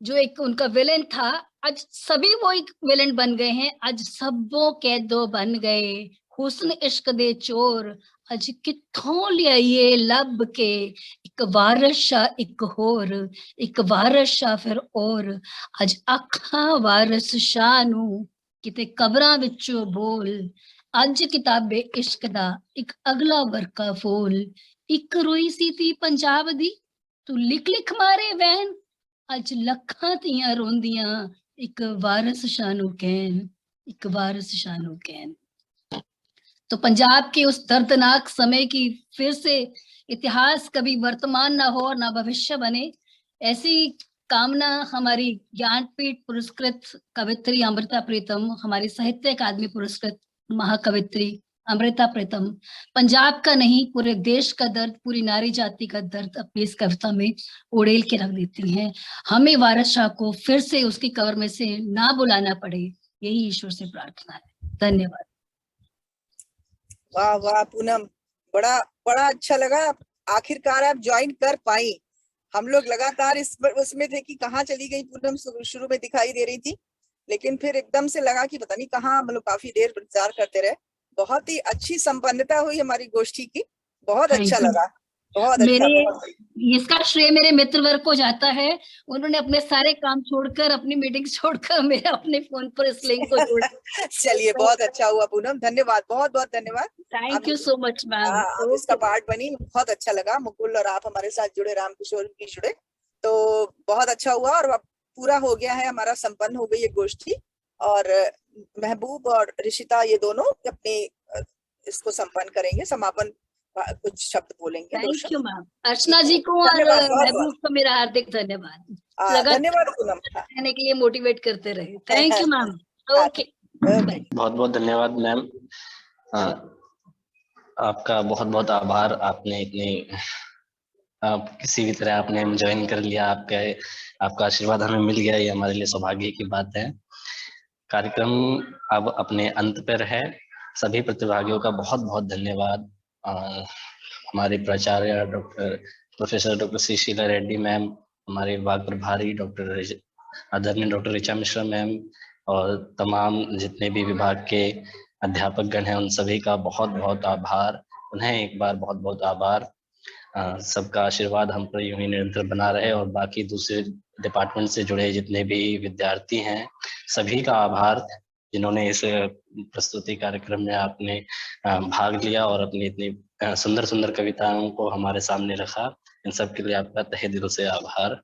S19: जो एक उनका विलेन था आज सभी वो एक विलेन बन गए हैं। आज सब्बो कैदो बन गए हुस्न इश्क दे चोर। अज कित्थों ले आइए लब के एक वारशा एक होर एक वारशा फिर और। अज आखां वारस शाह नू किते कबरां विचों बोल। अज किताबे इश्क दा एक अगला वर्का फूल। एक रोई सी थी पंजाब दी तू लिख लिख मारे वैन। अज लखां तियां रोंदियां एक वारस शाह नू कहन एक वारस शाह नू कहन। तो पंजाब के उस दर्दनाक समय की फिर से इतिहास कभी वर्तमान ना हो ना भविष्य बने ऐसी कामना हमारी ज्ञानपीठ पुरस्कृत कवित्री अमृता प्रीतम हमारी साहित्य अकादमी पुरस्कृत महाकवित्री अमृता प्रीतम पंजाब का नहीं पूरे देश का दर्द पूरी नारी जाति का दर्द अपनी इस कविता में उड़ेल के रख देती हैं। हमें वारस शाह को फिर से उसकी कवर में से ना बुलाना पड़े यही ईश्वर से प्रार्थना है। धन्यवाद।
S20: वाह वाह पूनम बड़ा बड़ा अच्छा लगा। आखिरकार आप ज्वाइन कर पाई। हम लोग लगातार उसमें थे कि कहाँ चली गई पूनम। शुरू में दिखाई दे रही थी लेकिन फिर एकदम से लगा कि पता नहीं कहाँ मतलब काफी देर इंतजार करते रहे। बहुत ही अच्छी संपन्नता हुई हमारी गोष्ठी की। बहुत अच्छा लगा। बहुत अच्छा।
S19: इसका श्रेय मेरे मित्र वर्ग को जाता है। उन्होंने अपने सारे काम छोड़कर अपनी मीटिंग छोड़कर मेरे अपने फोन पर इस लिंक को जोड़ा।
S20: चलिए बहुत अच्छा हुआ पूनम। धन्यवाद बहुत बहुत धन्यवाद।
S19: Thank you so much ma'am.
S20: इसका पार्ट बनी बहुत अच्छा लगा। मुकुल और आप हमारे साथ जुड़े रामकिशोर भी जुड़े तो बहुत अच्छा हुआ और पूरा हो गया है हमारा संपन्न हो गई ये गोष्ठी। और महबूब और ऋषिता ये दोनों अपने इसको संपन्न करेंगे समापन कुछ शब्द बोलेंगे।
S19: Thank you ma'am. Archana ji को और महबूब को मेरा हार्दिक धन्यवाद।
S20: धन्यवाद पूनम
S19: कहने के लिए मोटिवेट करते रहे। Thank you ma'am. ओके
S4: बहुत बहुत धन्यवाद मैम। आपका बहुत बहुत आभार। आपने इतने आप किसी भी तरह आपने ज्वाइन कर लिया। आपका आशीर्वाद हमें मिल गया ये हमारे लिए सौभाग्य की बात है। कार्यक्रम अब अपने अंत पर है। सभी प्रतिभागियों का बहुत बहुत धन्यवाद। हमारे प्राचार्य professor doctor Sheela Reddy ma'am हमारे विभाग प्रभारी आदरणीय डॉक्टर ऋचा मिश्रा मैम और तमाम जितने भी विभाग के अध्यापक गण हैं, उन सभी का बहुत बहुत आभार। उन्हें एक बार बहुत बहुत आभार। सबका आशीर्वाद हम पर यूं ही निरंतर बना रहे और बाकी दूसरे डिपार्टमेंट से जुड़े जितने भी विद्यार्थी हैं सभी का आभार जिन्होंने इस प्रस्तुति कार्यक्रम में आपने भाग लिया और अपनी इतनी सुंदर सुंदर कविताओं को हमारे सामने रखा। इन सब के लिए आपका तहे दिल से आभार।